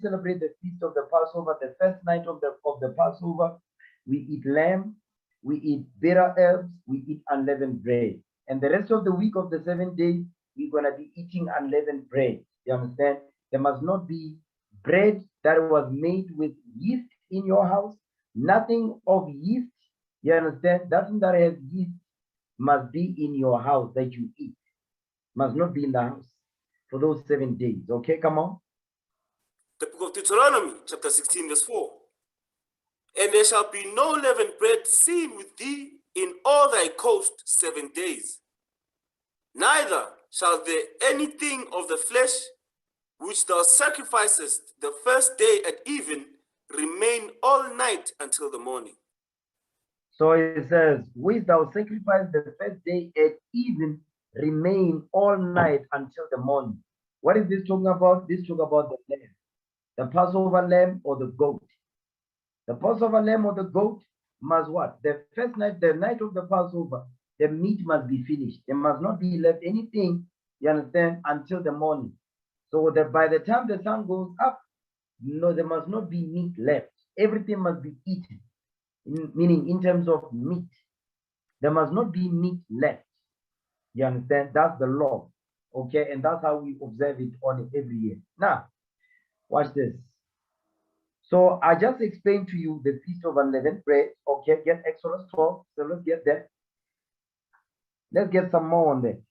celebrate the feast of the Passover, the first night of the Passover, we eat lamb, we eat bitter herbs, we eat unleavened bread. And the rest of the week of the 7 days, we're going to be eating unleavened bread. You understand? There must not be bread that was made with yeast in your house. Nothing of yeast. You understand? Nothing that has yeast must be in your house that you eat. Must not be in the house for those 7 days. Okay, come on. The book of Deuteronomy, chapter 16, verse 4. And there shall be no leavened bread seen with thee in all thy coast 7 days. Neither shall there anything of the flesh which thou sacrificest the first day at even remain all night until the morning. So it says, which thou sacrifice the first day at even remain all night until the morning. What is this talking about? This talking about the lamb, the Passover lamb or the goat. The Passover lamb or the goat must what? The first night, the night of the Passover, the meat must be finished. There must not be left anything, you understand, until the morning. So that by the time the sun goes up, no, there must not be meat left. Everything must be eaten, meaning in terms of meat. There must not be meat left. You understand? That's the law. Okay, and that's how we observe it on every year. Now, watch this. So I just explained to you the Feast of Unleavened Bread. Okay, get Exodus 12. So let's get that. Let's get some more on that.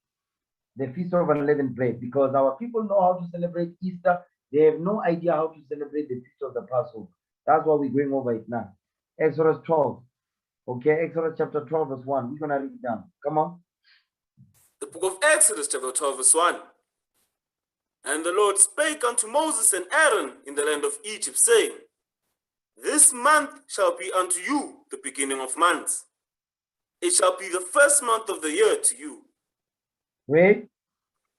The Feast of Unleavened Bread, because our people know how to celebrate Easter. They have no idea how to celebrate the Feast of the Passover. That's why we're going over it now. Exodus 12. Okay, Exodus chapter 12, verse 1. We're going to read it down. Come on. The book of Exodus, chapter 12, verse 1. And the Lord spake unto Moses and Aaron in the land of Egypt, saying, This month shall be unto you the beginning of months. It shall be the first month of the year to you. Read.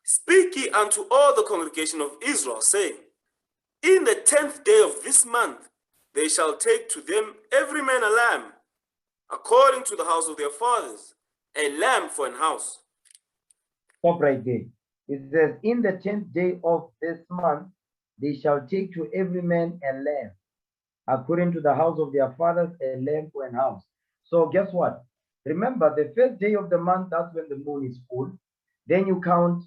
Speak ye unto all the congregation of Israel, saying, In the 10th day of this month they shall take to them every man a lamb, according to the house of their fathers, a lamb for an house. Stop right there. It says, in the 10th day of this month, they shall take to every man a lamb, according to the house of their fathers, a lamb for an house. So guess what? Remember, the first day of the month, that's when the moon is full. Then you count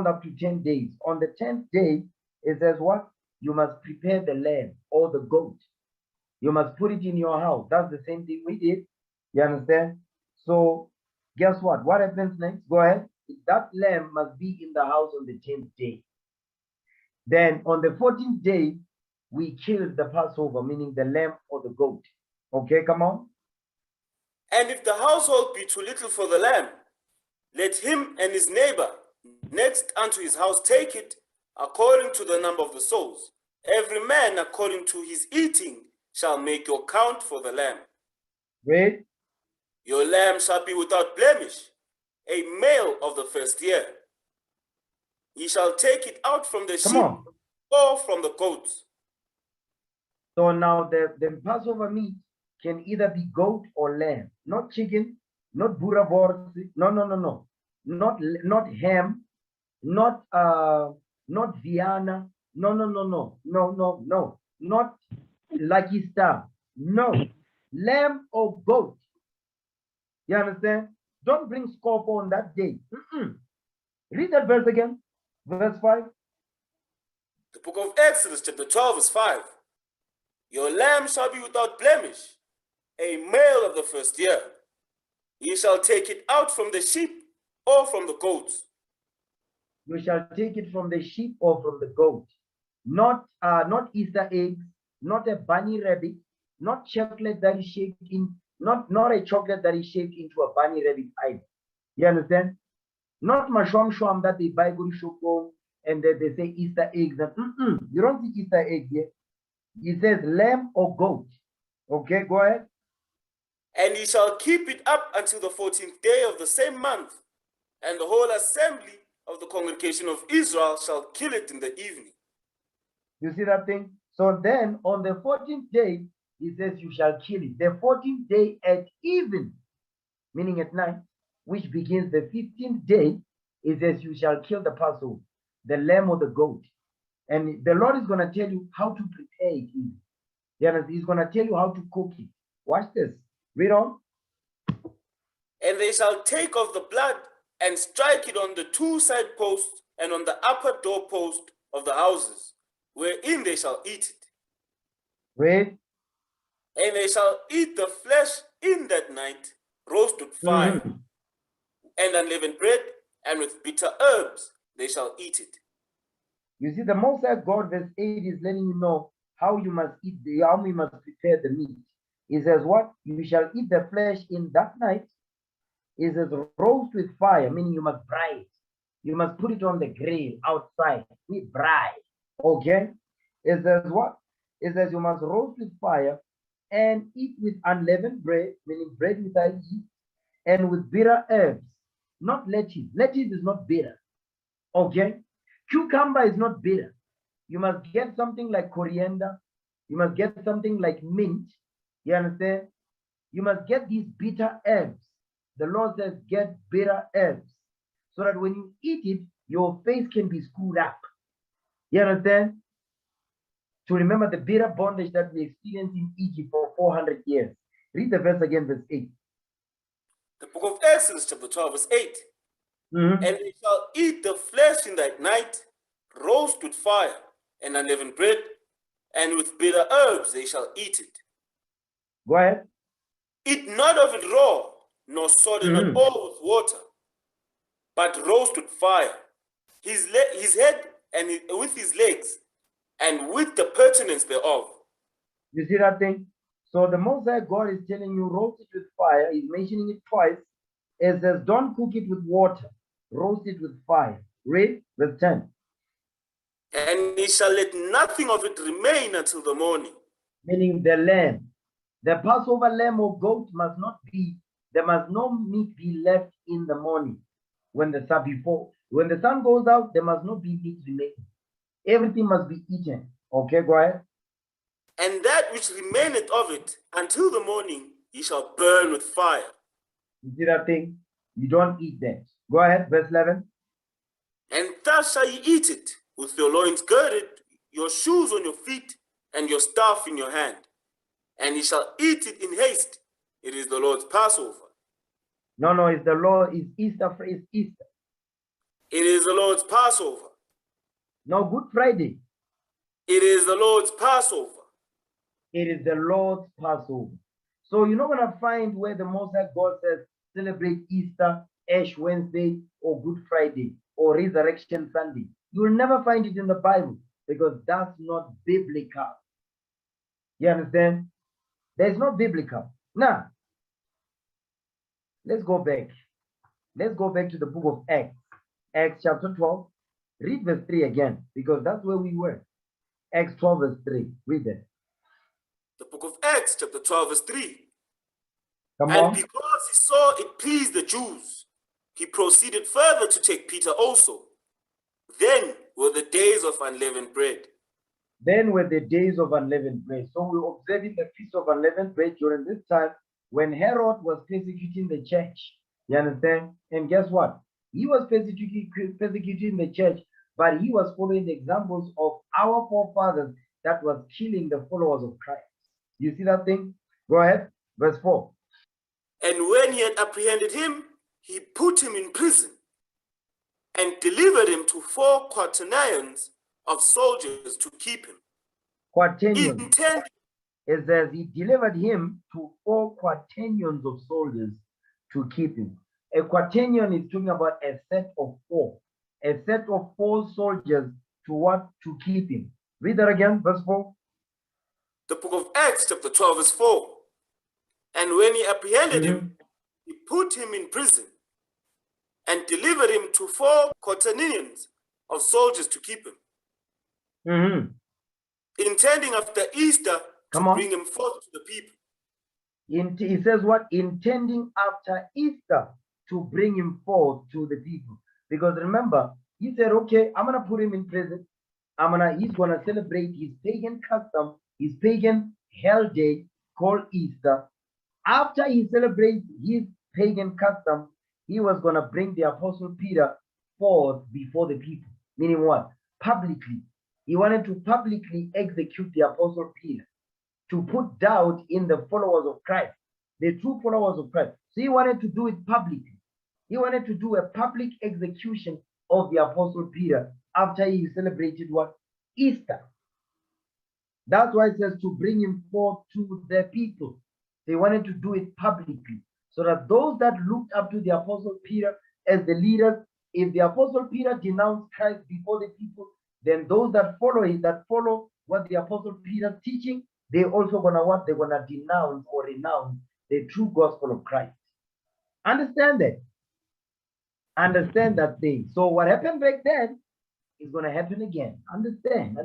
up to 10 days. On the 10th day, it says what? You must prepare the lamb or the goat. You must put it in your house. That's the same thing we did. You understand? So guess what? What happens next? Go ahead. That lamb must be in the house on the 10th day. Then on the 14th day, we kill the Passover, meaning the lamb or the goat. Okay, come on. And if the household be too little for the lamb, let him and his neighbor next unto his house take it according to the number of the souls. Every man according to his eating shall make your count for the lamb. Wait. Your lamb shall be without blemish, a male of the first year. Ye shall take it out from the sheep or from the goats. So now the Passover meat can either be goat or lamb, not chicken, not boerewors, no. Not ham, not Vienna, no. Not Lucky Star, no. Lamb or goat. You understand? Don't bring scope on that day. Read that verse again. Verse 5. The book of Exodus, chapter 12, verse 5. Your lamb shall be without blemish, a male of the first year. Ye shall take it out from the sheep or from the goats. You shall take it from the sheep or from the goat. Not Easter eggs, not a bunny rabbit, not chocolate that is shaped in, not a chocolate that is shaped into a bunny rabbit either. You understand? Not mashwam that they buy good shoko and they say Easter eggs. And, you don't see Easter eggs here. It says lamb or goat. Okay, go ahead. And ye shall keep it up until the 14th day of the same month, and the whole assembly of the congregation of Israel shall kill it in the evening. You see that thing? So then on the 14th day, he says you shall kill it. The 14th day at even, meaning at night, which begins the 15th day, it says you shall kill the Passover, the lamb or the goat. And the Lord is going to tell you how to prepare it. He's going to tell you how to cook it. Watch this. Read on. And they shall take of the blood and strike it on the two side posts and on the upper doorpost of the houses, wherein they shall eat it. Read. And they shall eat the flesh in that night, roast with fire, and unleavened bread, and with bitter herbs they shall eat it. You see, the Most High God, verse 8, is letting you know how you must eat, how we must prepare the meat. He says, what? You shall eat the flesh in that night. It says, roast with fire, meaning you must fry it. You must put it on the grill outside. We fry. Okay? It says what? It says you must roast with fire and eat with unleavened bread, meaning bread without yeast, and with bitter herbs. not lettuce. Lettuce is not bitter. Okay? Cucumber is not bitter. You must get something like coriander. You must get something like mint. You understand? You must get these bitter herbs. The Lord says, get bitter herbs. So that when you eat it, your face can be screwed up. You understand? To remember the bitter bondage that we experienced in Egypt for 400 years. Read the verse again, verse 8. The book of Exodus, chapter 12, verse 8. And they shall eat the flesh in that night, roast with fire, and unleavened bread, and with bitter herbs they shall eat it. Go ahead. Eat not of it raw, nor sodden at all with water, but roast with fire, his head and with his legs, and with the pertinence thereof. You see that thing? So the Most High God is telling you, roast it with fire. He's mentioning it twice. It says, don't cook it with water. Roast it with fire. Read verse 10. And he shall let nothing of it remain until the morning. Meaning the lamb. The Passover lamb or goat must not be, there must no meat be left in the morning when the sun goes out, there must not be meat remaining. Everything must be eaten. Okay, go ahead. And that which remaineth of it until the morning, ye shall burn with fire. You see that thing? You don't eat that. Go ahead, verse 11. And thus shall ye eat it, with your loins girded, your shoes on your feet, and your staff in your hand. And ye shall eat it in haste. It is the Lord's Passover. No, it's the Lord, it's Easter, it's Easter. It is the Lord's Passover. No, Good Friday. It is the Lord's Passover. It is the Lord's Passover. So you're not going to find where the Most High God says, celebrate Easter, Ash Wednesday, or Good Friday, or Resurrection Sunday. You will never find it in the Bible because that's not biblical. You understand? There's no biblical. Now, let's go back. Let's go back to the book of Acts. Acts chapter 12. Read verse 3 again, because that's where we were. Acts 12 verse 3. Read that. The book of Acts, chapter 12, verse 3. Come And on. because he saw it pleased the Jews, he proceeded further to take Peter also. Then were the days of unleavened bread. Then were the days of unleavened bread. So we're observing the feast of unleavened bread during this time when Herod was persecuting the church. You understand? And guess what? He was persecuting the church, but he was following the examples of our forefathers that was killing the followers of Christ. You see that thing? Go ahead. Verse 4. And when he had apprehended him, he put him in prison and delivered him to 4 quaternions of soldiers to keep him. Quaternions. It says he delivered him to 4 quaternions of soldiers to keep him. A quaternion is talking about a set of 4. A set of 4 soldiers to what? To keep him. Read that again, verse 4. The book of Acts, chapter 12, verse 4. And when he apprehended him, he put him in prison and delivered him to 4 quaternions of soldiers to keep him. Intending after Easter to bring him forth to the people. He says what? Intending after Easter to bring him forth to the people. Because remember, he said, okay, I'm going to put him in prison. He's going to celebrate his pagan custom, his pagan hell day called Easter. After he celebrates his pagan custom, he was going to bring the Apostle Peter forth before the people. Meaning what? Publicly. He wanted to publicly execute the Apostle Peter, to put doubt in the followers of Christ, the true followers of Christ. So he wanted to do it publicly. He wanted to do a public execution of the Apostle Peter after he celebrated what? Easter. That's why it says to bring him forth to the people. They wanted to do it publicly so that those that looked up to the Apostle Peter as the leaders, if the Apostle Peter denounced Christ before the people, then those that follow it, that follow what the Apostle Peter teaching, they also gonna what? They're gonna denounce or renounce the true gospel of Christ. Understand that? Understand that thing. So what happened back then is gonna happen again. Understand?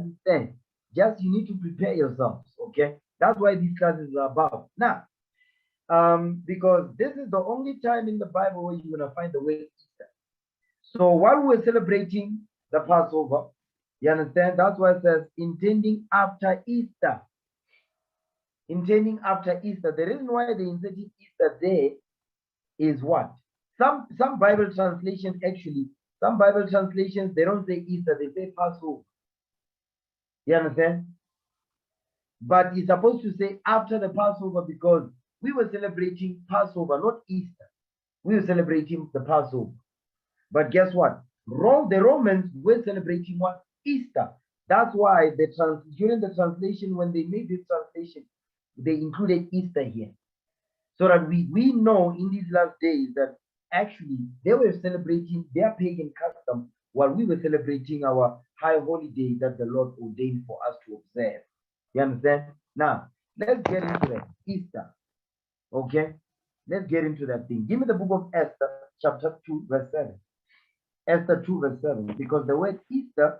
Just you need to prepare yourselves, okay? That's why these classes are about. Now, because this is the only time in the Bible where you're gonna find the word Easter. So while we're celebrating the Passover, you understand? That's why it says intending after Easter. Intending after Easter. The reason why they inserted Easter there is what? Some Bible translations actually, some Bible translations, they don't say Easter, they say Passover. You understand? But it's supposed to say after the Passover because we were celebrating Passover, not Easter. We were celebrating the Passover. But guess what? The Romans were celebrating what? Easter. That's why during the translation, when they made this translation, they included Easter here. So that we know in these last days that actually they were celebrating their pagan custom while we were celebrating our high holiday that the Lord ordained for us to observe. You understand? Now, let's get into that. Easter. Okay? Let's get into that thing. Give me the book of Esther, chapter 2, verse 7. Esther 2, verse 7. Because the word Easter,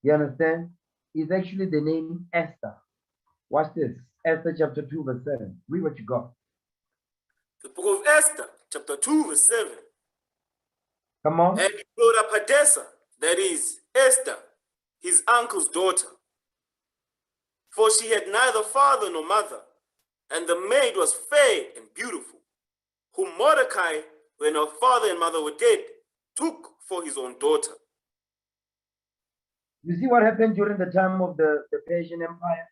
you understand, is actually the name Esther. Watch this. Esther chapter 2, verse 7. Read what you got. The book of Esther, chapter 2, verse 7. Come on. And he brought up Hadassah, that is, Esther, his uncle's daughter. For she had neither father nor mother, and the maid was fair and beautiful, whom Mordecai, when her father and mother were dead, took for his own daughter. You see what happened during the time of the Persian Empire?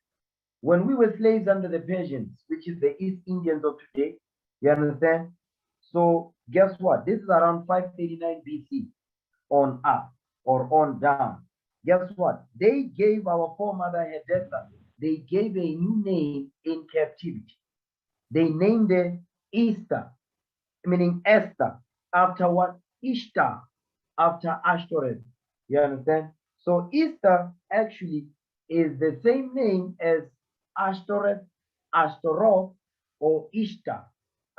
When we were slaves under the Persians, which is the East Indians of today, you understand? So guess what? This is around 539 BC on up or on down. Guess what? They gave our foremother Hadassah, they gave a new name in captivity. They named it Easter, meaning Esther, after what? Ishtar, after Ashtoreth. You understand? So Easter actually is the same name as Ashtoreth, Ashtaroth, or Ishtar,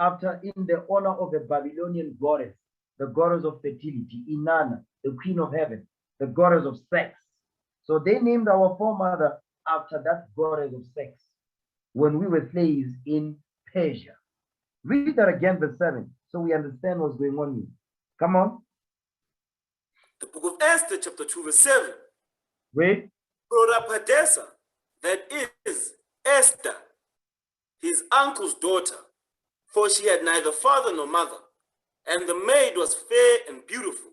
after in the honor of the Babylonian goddess, the goddess of fertility, Inanna, the queen of heaven, the goddess of sex. So they named our foremother after that goddess of sex when we were slaves in Persia. Read that again, verse 7, so we understand what's going on here. Come on. The book of Esther, chapter 2, verse 7. Read. Brought up Hadassah, that is, Esther, his uncle's daughter, for she had neither father nor mother, and the maid was fair and beautiful,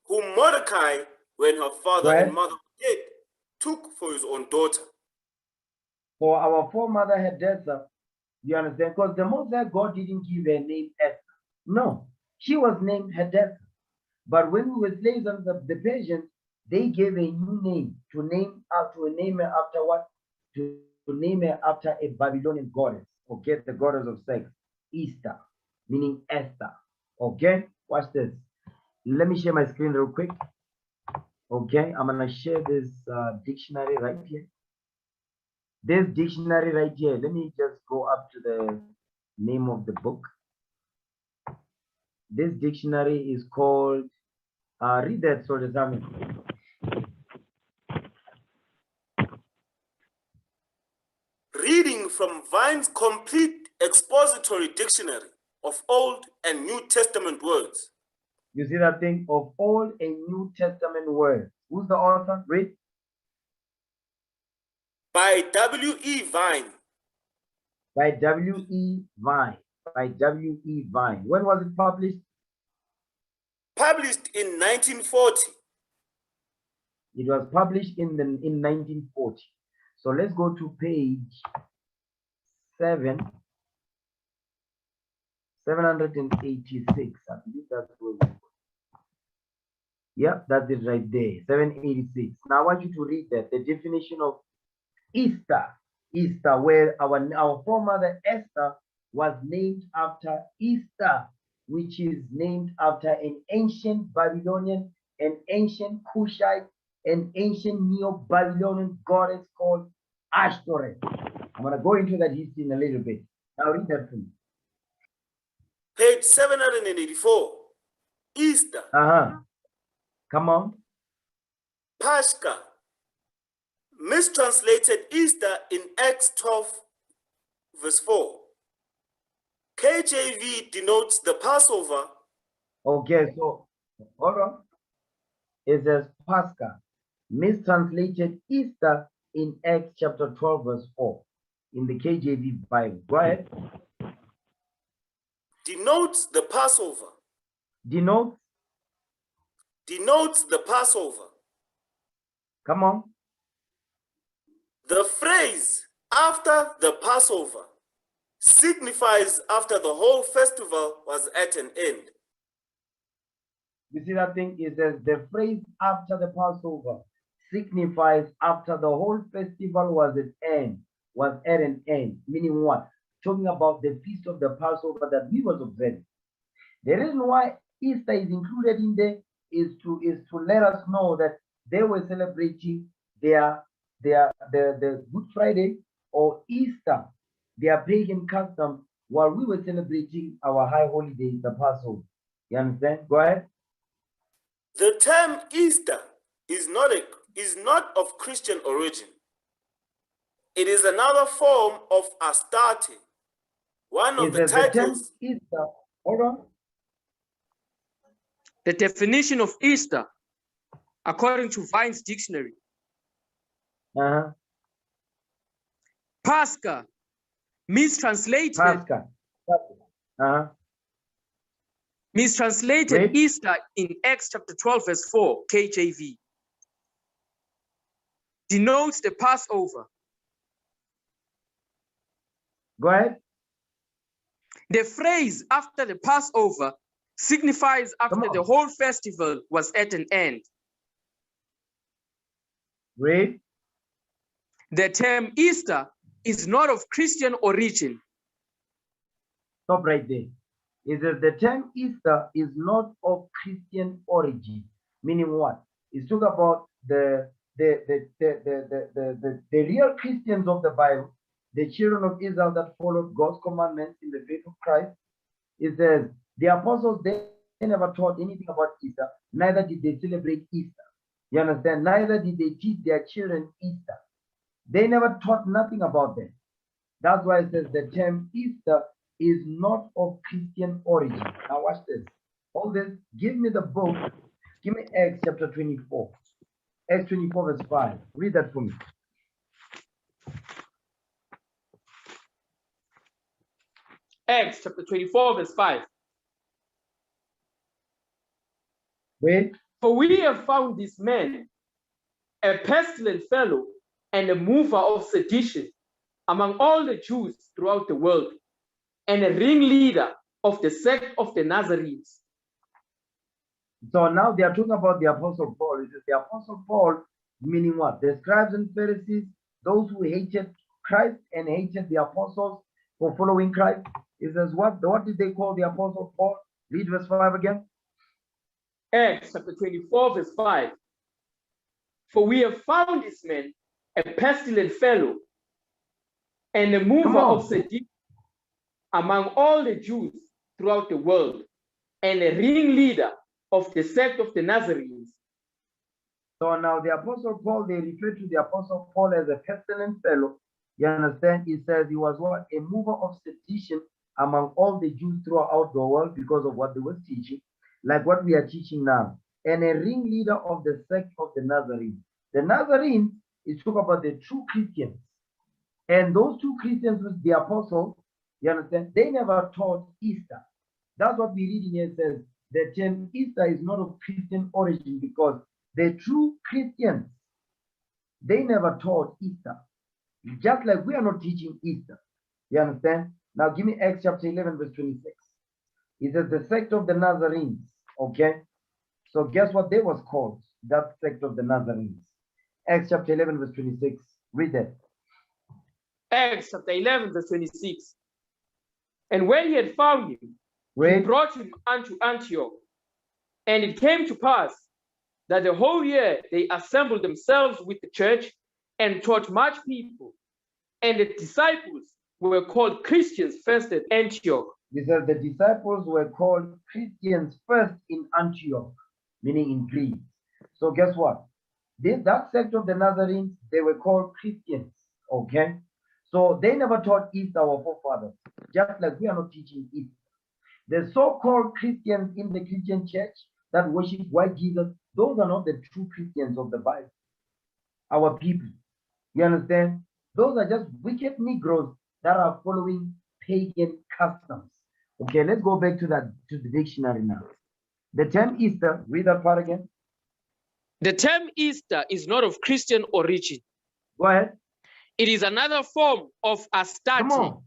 whom Mordecai, when her father and mother were dead, took for his own daughter. So our foremother Hadassah, you understand? Because the Most High God didn't give her name Esther. No, she was named Hadassah. But when we were slaves under the Persians, they gave a new name to name her after what? To name her after a Babylonian goddess. Okay, the goddess of sex, Easter, meaning Esther. Okay, watch this. Let me share my screen real quick. Okay, I'm gonna share this dictionary right here. This dictionary right here. Let me just go up to the name of the book. This dictionary is called. Read that, Soldier Samuel. Reading from Vine's complete expository dictionary of Old and New Testament words. You see that thing? Of Old and New Testament words. Who's the author? Read. By W.E. Vine. By W.E. Vine. By W.E. Vine. When was it published? Published in 1940. It was published in 1940. So let's go to page 786. I believe that's where we go. Yeah, that's it right there. 786. Now I want you to read that. The definition of Easter. Easter, where our foremother Esther was named after Easter, which is named after an ancient Babylonian, an ancient Cushite, an ancient Neo-Babylonian goddess called Ashtoreth. I'm going to go into that history in a little bit. Now read that for me. Page 784. Easter. Come on. Pashka. Mistranslated Easter in Acts 12, verse 4. KJV denotes the Passover. Okay, so Hold on. It says Pascha, mistranslated Easter in Acts chapter 12, verse 4 in the KJV Bible. Go ahead. Denotes the Passover. Denotes. Denotes the Passover. Come on. The phrase after the Passover signifies after the whole festival was at an end. You see that thing? It says the phrase after the Passover signifies after the whole festival was at an end. Meaning what? Talking about the feast of the Passover that we was observing. The reason why Easter is included in there is to let us know that they were celebrating the Good Friday or Easter, their pagan custom, while we were celebrating our high holiday, the Passover. You understand? Go ahead. The term Easter is not of Christian origin. It is another form of Astarte. One of the titles. Easter. Hold on. The definition of Easter, according to Vine's dictionary. Pascha, mistranslated. Pascha. Mistranslated Wait. Easter in Acts chapter 12, verse 4, KJV. Denotes the Passover. Go ahead. The phrase after the Passover signifies after the whole festival was at an end. Read. The term Easter is not of Christian origin. Stop right there. It says the term Easter is not of Christian origin. Meaning what? It's talking about the real Christians of the Bible, the children of Israel that followed God's commandments in the faith of Christ. It says the apostles, they never taught anything about Easter, neither did they celebrate Easter. You understand? Neither did they teach their children Easter. They never taught nothing about them. That's why it says the term Easter is not of Christian origin. Now watch this. Hold this. Give me the book. Give me Acts chapter 24. Acts 24 verse 5. Read that for me. Acts chapter 24 verse 5. Wait. For we have found this man, a pestilent fellow and a mover of sedition among all the Jews throughout the world, and a ringleader of the sect of the Nazarenes. So now they are talking about the Apostle Paul. It is the Apostle Paul, meaning what? The scribes and Pharisees, those who hated Christ and hated the apostles for following Christ. It says what? What did they call the Apostle Paul? Read verse 5 again. Acts chapter 24 verse 5. For we have found this man, a pestilent fellow and a mover of sedition among all the Jews throughout the world, and a ringleader of the sect of the Nazarenes. So now the Apostle Paul, they refer to the Apostle Paul as a pestilent fellow. You understand? He says he was what? A mover of sedition among all the Jews throughout the world because of what they were teaching, like what we are teaching now. And a ringleader of the sect of the Nazarenes. The Nazarenes is talking about the true Christians. And those two Christians with the apostles, you understand, they never taught Easter. That's what we read in here. It says the term Easter is not of Christian origin because the true Christians, they never taught Easter. Just like we are not teaching Easter. You understand? Now give me Acts chapter 11 verse 26. It says the sect of the Nazarenes. Okay? So guess what they was called? That sect of the Nazarenes. Acts chapter 11 verse 26. Read that. Acts chapter 11 verse 26. And when he had found him, he brought him unto Antioch. And it came to pass that the whole year they assembled themselves with the church and taught much people. And the disciples were called Christians first at Antioch. He says the disciples were called Christians first in Antioch, meaning in Greece. So guess what? That sect of the Nazarenes, they were called Christians, okay? So they never taught Easter, our forefathers, just like we are not teaching Easter. The so-called Christians in the Christian church, that worship white Jesus, those are not the true Christians of the Bible. Our people. You understand? Those are just wicked Negroes that are following pagan customs. Okay, let's go back to the dictionary now. The term Easter, read that part again. The term Easter is not of Christian origin. Go ahead. It is another form of Astarte, Come on.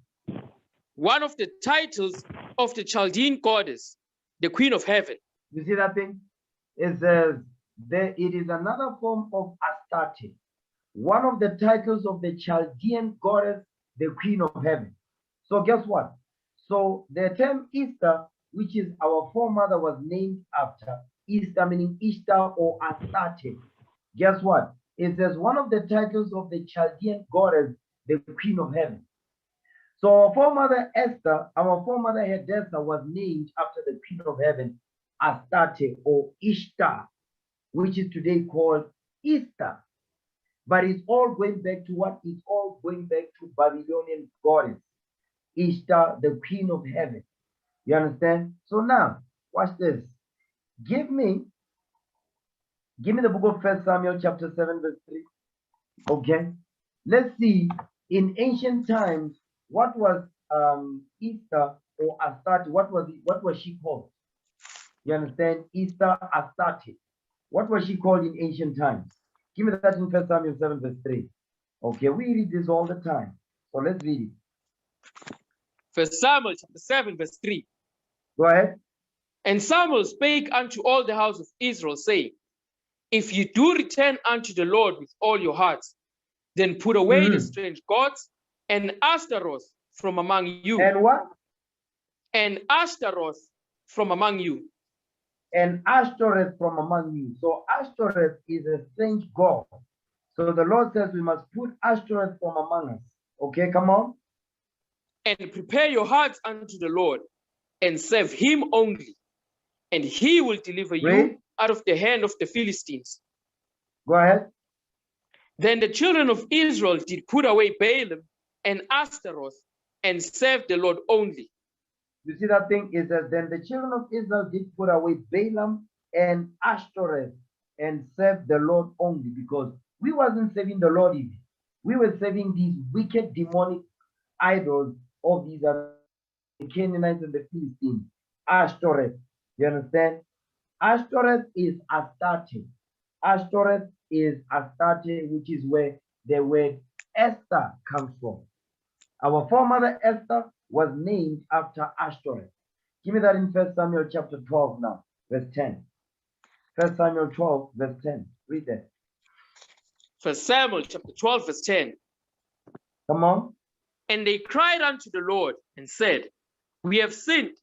one of the titles of the Chaldean goddess, the Queen of Heaven. You see that thing? It says it is another form of Astarte, one of the titles of the Chaldean goddess, the Queen of Heaven. So guess what? So the term Easter, which is our foremother was named after, Easter meaning Ishtar or Astarte. Guess what? It says one of the titles of the Chaldean goddess, the Queen of Heaven. So our foremother Esther, our foremother Hadassah was named after the Queen of Heaven, Astarte or Ishtar, which is today called Easter. But it's all going back to what? It's all going back to Babylonian goddess, Ishtar, the Queen of Heaven. You understand? So now, watch this. Give me the book of 1 Samuel chapter 7 verse 3. Okay. Let's see, in ancient times, what was Easter or Astarte? What was she called? You understand? Easter, Astarte. What was she called in ancient times? Give me that in 1 Samuel 7 verse 3. Okay, we read this all the time. So let's read it. 1 Samuel chapter 7 verse 3. Go ahead. And Samuel spake unto all the house of Israel, saying, if you do return unto the Lord with all your hearts, then put away the strange gods and Ashtaroth from among you. And what? And Ashtaroth from among you. And Ashtoreth from among you. So Ashtoreth is a strange god. So the Lord says we must put Ashtoreth from among us. Okay, come on. And prepare your hearts unto the Lord, and serve him only, and he will deliver you out of the hand of the Philistines. Go ahead. Then the children of Israel did put away Balaam and Ashtaroth, and served the Lord only. You see that thing? Is that then the children of Israel did put away Balaam and Ashtoreth and served the Lord only, because we wasn't serving the Lord even. We were serving these wicked demonic idols of these the Canaanites and the Philistines. Ashtoreth. You understand? Ashtoreth is Astarte. Ashtoreth is Astarte, which is where the word Esther comes from. Our foremother Esther was named after Ashtoreth. Give me that in 1 Samuel chapter 12 now, verse 10. 1 Samuel 12, verse 10. Read that. 1 Samuel chapter 12, verse 10. Come on. And they cried unto the Lord and said, we have sinned,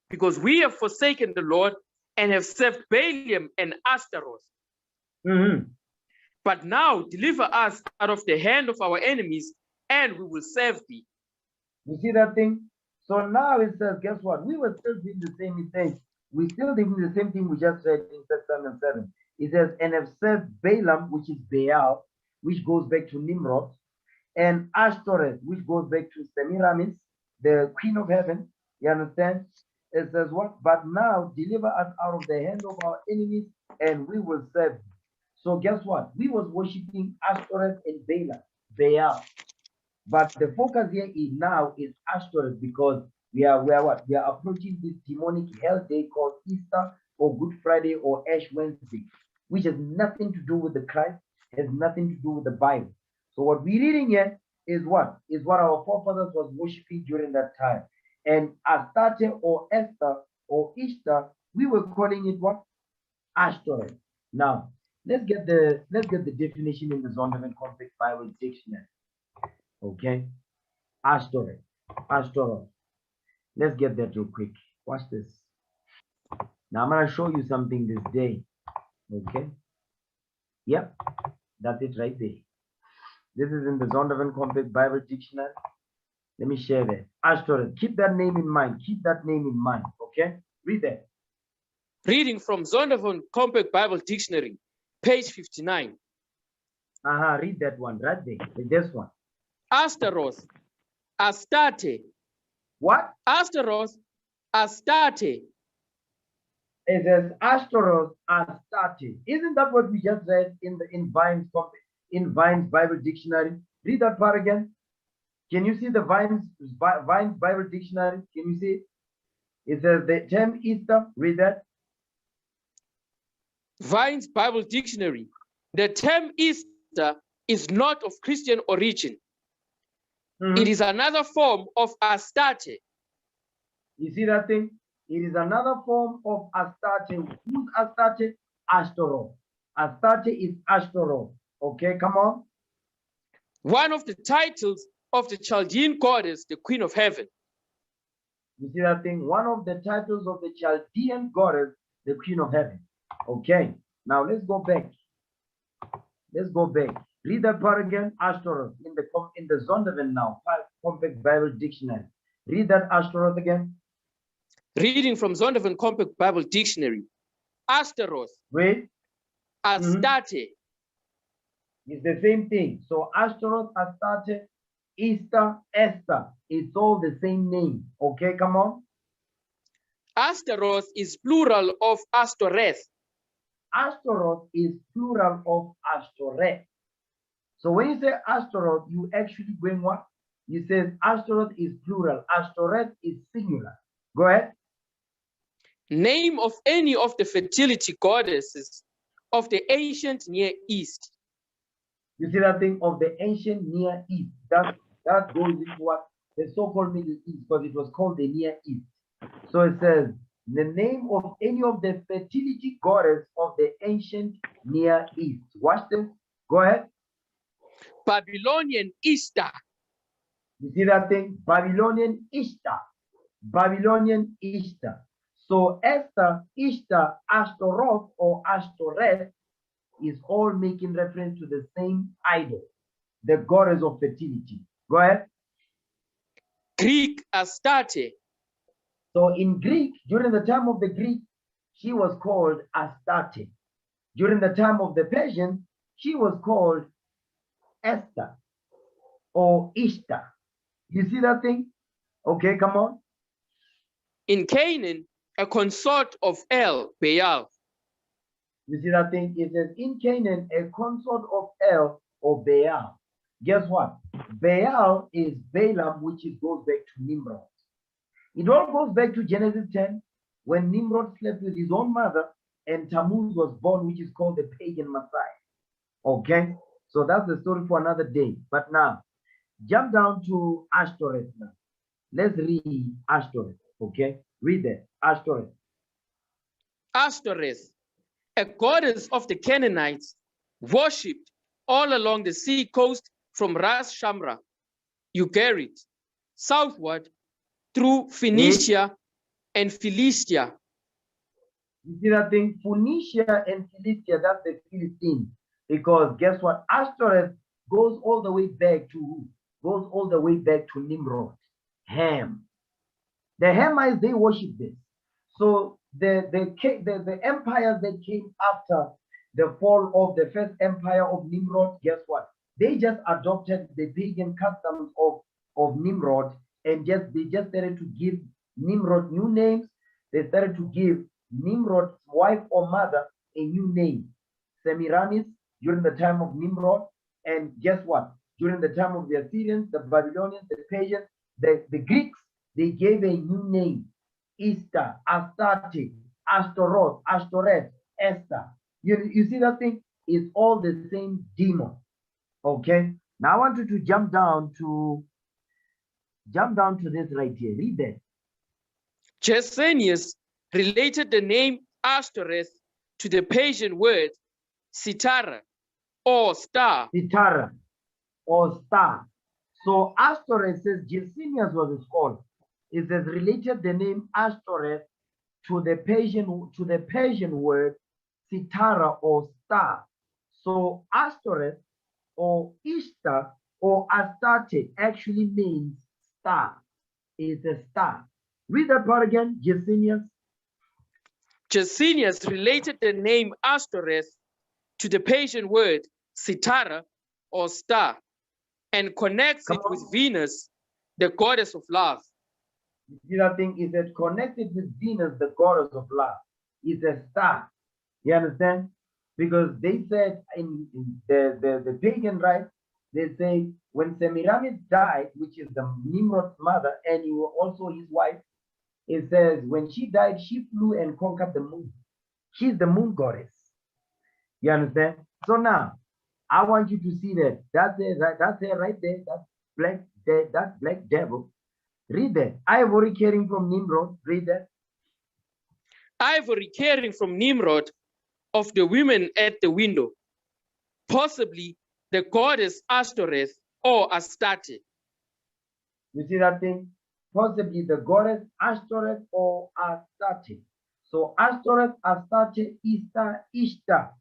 because we have forsaken the Lord and have served Balaam and Ashtaroth. But now deliver us out of the hand of our enemies, and we will serve thee. You see that thing? So now it says, guess what? We were still doing the same mistake. We still doing the same thing we just read in 1 Samuel 7. It says, and have served Balaam, which is Baal, which goes back to Nimrod, and Ashtoreth, which goes back to Semiramis, the Queen of Heaven. You understand? It says what? But now deliver us out of the hand of our enemies, and we will serve you. So guess what? We was worshiping Ashtoreth and Baal. But the focus here is now is Ashtoreth, because we are what? We are approaching this demonic hell day called Easter or Good Friday or Ash Wednesday, which has nothing to do with the Christ, has nothing to do with the Bible. So what we're reading here is what? Is what our forefathers was worshiping during that time. And Astarte or Esther or Ishtar, we were calling it what? Ashtoreth. Now, let's get the definition in the Zondervan Complex Bible Dictionary. Okay, Ashtoreth, Ashtaroth. Let's get that real quick. Watch this. Now I'm gonna show you something this day. Okay. Yep, that's it right there. This is in the Zondervan Complex Bible Dictionary. Let me share that. Ashtoreth. Keep that name in mind. Keep that name in mind. Okay. Read that. Reading from Zondervan Complex Bible Dictionary, page 59. Read that one right there. This one. Ashtaroth, Astarte. What? Ashtaroth, Astarte. It says Ashtaroth, Astarte. Isn't that what we just read in Vine's Bible Dictionary? Read that part again. Can you see the Vine's Bible Dictionary? Can you see it? It says the term Easter. Read that. Vine's Bible Dictionary. The term Easter is not of Christian origin. It is another form of Astarte. You see that thing? It is another form of Astarte. Who's Astarte? Ashtaroth. Astarte is Ashtaroth. Okay, come on. One of the titles of the Chaldean goddess, the Queen of Heaven. You see that thing? One of the titles of the Chaldean goddess, the Queen of Heaven. Okay, now let's go back. Let's go back. Read that part again. Ashtaroth in the Zondervan now, Compact Bible Dictionary. Read that Ashtaroth again. Reading from Zondervan Compact Bible Dictionary. Ashtaroth. Wait. Astarte. It's the same thing. So Ashtaroth, Astarte, Easter, Esther. It's all the same name. Okay, come on. Ashtaroth is plural of Astoreth. Ashtaroth is plural of Ashtoreth. So when you say Ashtaroth, you actually going what? You say Ashtaroth is plural. Ashtoreth is singular. Go ahead. Name of any of the fertility goddesses of the ancient Near East. You see that thing of the ancient Near East. That goes into what the so-called Middle East, because it was called the Near East. So it says the name of any of the fertility goddess of the ancient Near East. Watch this. Go ahead. Babylonian Ishtar. You see that thing? Babylonian Ishtar. Babylonian Ishtar. So Esther, Ishtar, Ashtaroth, or Ashtoreth is all making reference to the same idol, the goddess of fertility. Go ahead. Greek Astarte. So in Greek, during the time of the Greek, she was called Astarte. During the time of the Persians, she was called Esther or Ishtar. You see that thing? Okay, come on. In Canaan, a consort of El, Baal. You see that thing? It says in Canaan, a consort of El or Baal. Guess what? Baal is Balaam, which goes back to Nimrod. It all goes back to Genesis 10, when Nimrod slept with his own mother and Tammuz was born, which is called the pagan Messiah. Okay? So that's the story for another day. But now, jump down to Ashtoreth now. Let's read Ashtoreth. Okay? Read that. Ashtoreth. Ashtoreth, a goddess of the Canaanites, worshipped all along the sea coast from Ras Shamra, Ugarit, southward through Phoenicia and Philistia. You see that thing? Phoenicia and Philistia, that's the Philistines. Because guess what? Ashtoreth goes all the way back to who? Goes all the way back to Nimrod, Ham. The Hamites, they worship this. So the empires that came after the fall of the first empire of Nimrod, guess what? They just adopted the pagan customs of Nimrod, and they just started to give Nimrod new names. They started to give Nimrod's wife or mother a new name, Semiramis, during the time of Nimrod. And guess what? During the time of the Assyrians, the Babylonians, the Persians, the Greeks, they gave a new name, Easter, Astarte, Ashtaroth, Ashtoreth, Esther. You see that thing? It's all the same demon. Okay. Now I want you to jump down to this right here. Read that. Gesenius related the name Ashtoreth to the Persian word Sitara or star. Sitara or star. So Ashtoreth, says Gesenius was a scholar. It says related the name Ashtoreth to the Persian word Sitara or star. So Ashtoreth or Ishtar or Astarte actually means star. It's a star. Read that part again, Gesenius. Gesenius related the name Ashtoreth to the Persian word Sitara or star and connects it with Venus, the goddess of love. You see that thing? Is that connected with Venus, the goddess of love. is a star. You understand? Because they said in the pagan rites, they say when Semiramis died, which is the Nimrod's mother, and you were also his wife, it says when she died, she flew and conquered the moon. She's the moon goddess. You understand? So now, I want you to see that. That's it right there. That's black devil. Read that. Ivory carrying from Nimrod. Read that. Ivory carrying from Nimrod of the women at the window, possibly the goddess Ashtoreth or Astarte. You see that thing? Possibly the goddess Ashtoreth or Astarte. So Ashtoreth, Astarte, Ishtar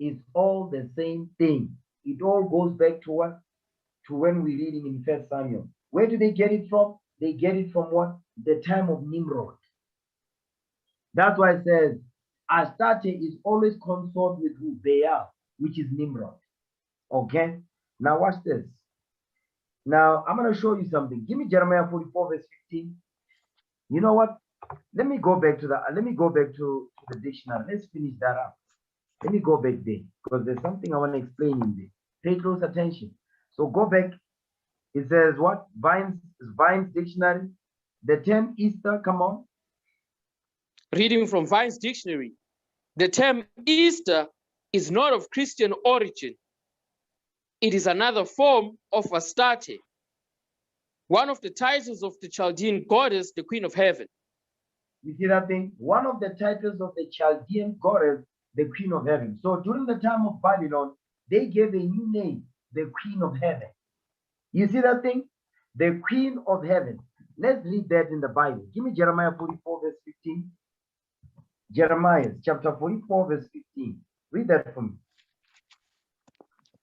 is all the same thing. It all goes back to what? To when we're reading in 1 Samuel. Where do they get it from? They get it from what? The time of Nimrod. That's why it says Astarte is always consort with who? Baal, which is Nimrod. Okay? Now watch this. Now I'm going to show you something. Give me Jeremiah 44 verse 15. You know what? Let me go back to the dictionary. Let's finish that up. Let me go back there because there's something I want to explain in there. Pay close attention. So go back. It says what? Vine's dictionary. The term Easter, come on. Reading from Vine's dictionary, the term Easter is not of Christian origin. It is another form of Astarte, one of the titles of the Chaldean goddess, the Queen of Heaven. You see that thing? One of the titles of the Chaldean goddess, the Queen of Heaven. So during the time of Babylon, they gave a new name, the Queen of Heaven. You see that thing? The Queen of Heaven. Let's read that in the Bible. Give me Jeremiah 44 verse 15. Jeremiah chapter 44 verse 15. Read that for me.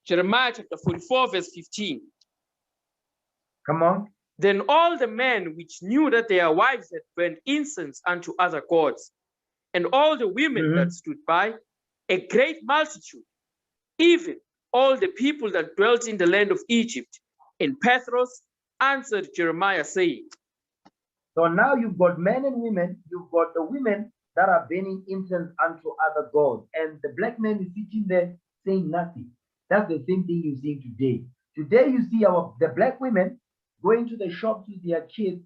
Jeremiah chapter 44 verse 15. Come on. Then all the men which knew that their wives had burned incense unto other gods, and all the women that stood by, a great multitude, even all the people that dwelt in the land of Egypt, in Pathros, answered Jeremiah, saying. So now you've got men and women, you've got the women that are burning incense unto other gods, and the black man is sitting there saying nothing. That's the same thing you see today. Today you see the black women going to the shops with their kids,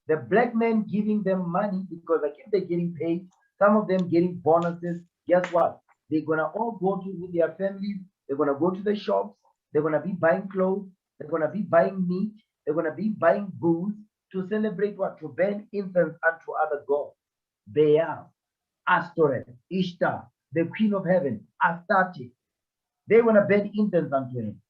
the black men giving them money because like if they're getting paid, some of them getting bonuses. Guess what? They're gonna all go to with their families. They're gonna go to the shops. They're gonna be buying clothes. They're gonna be buying meat. They're gonna be buying booze to celebrate what? To burn incense unto other gods. Baal, Ashtoreth, Ishtar, the Queen of Heaven, Astarte. They want to burn incense unto him.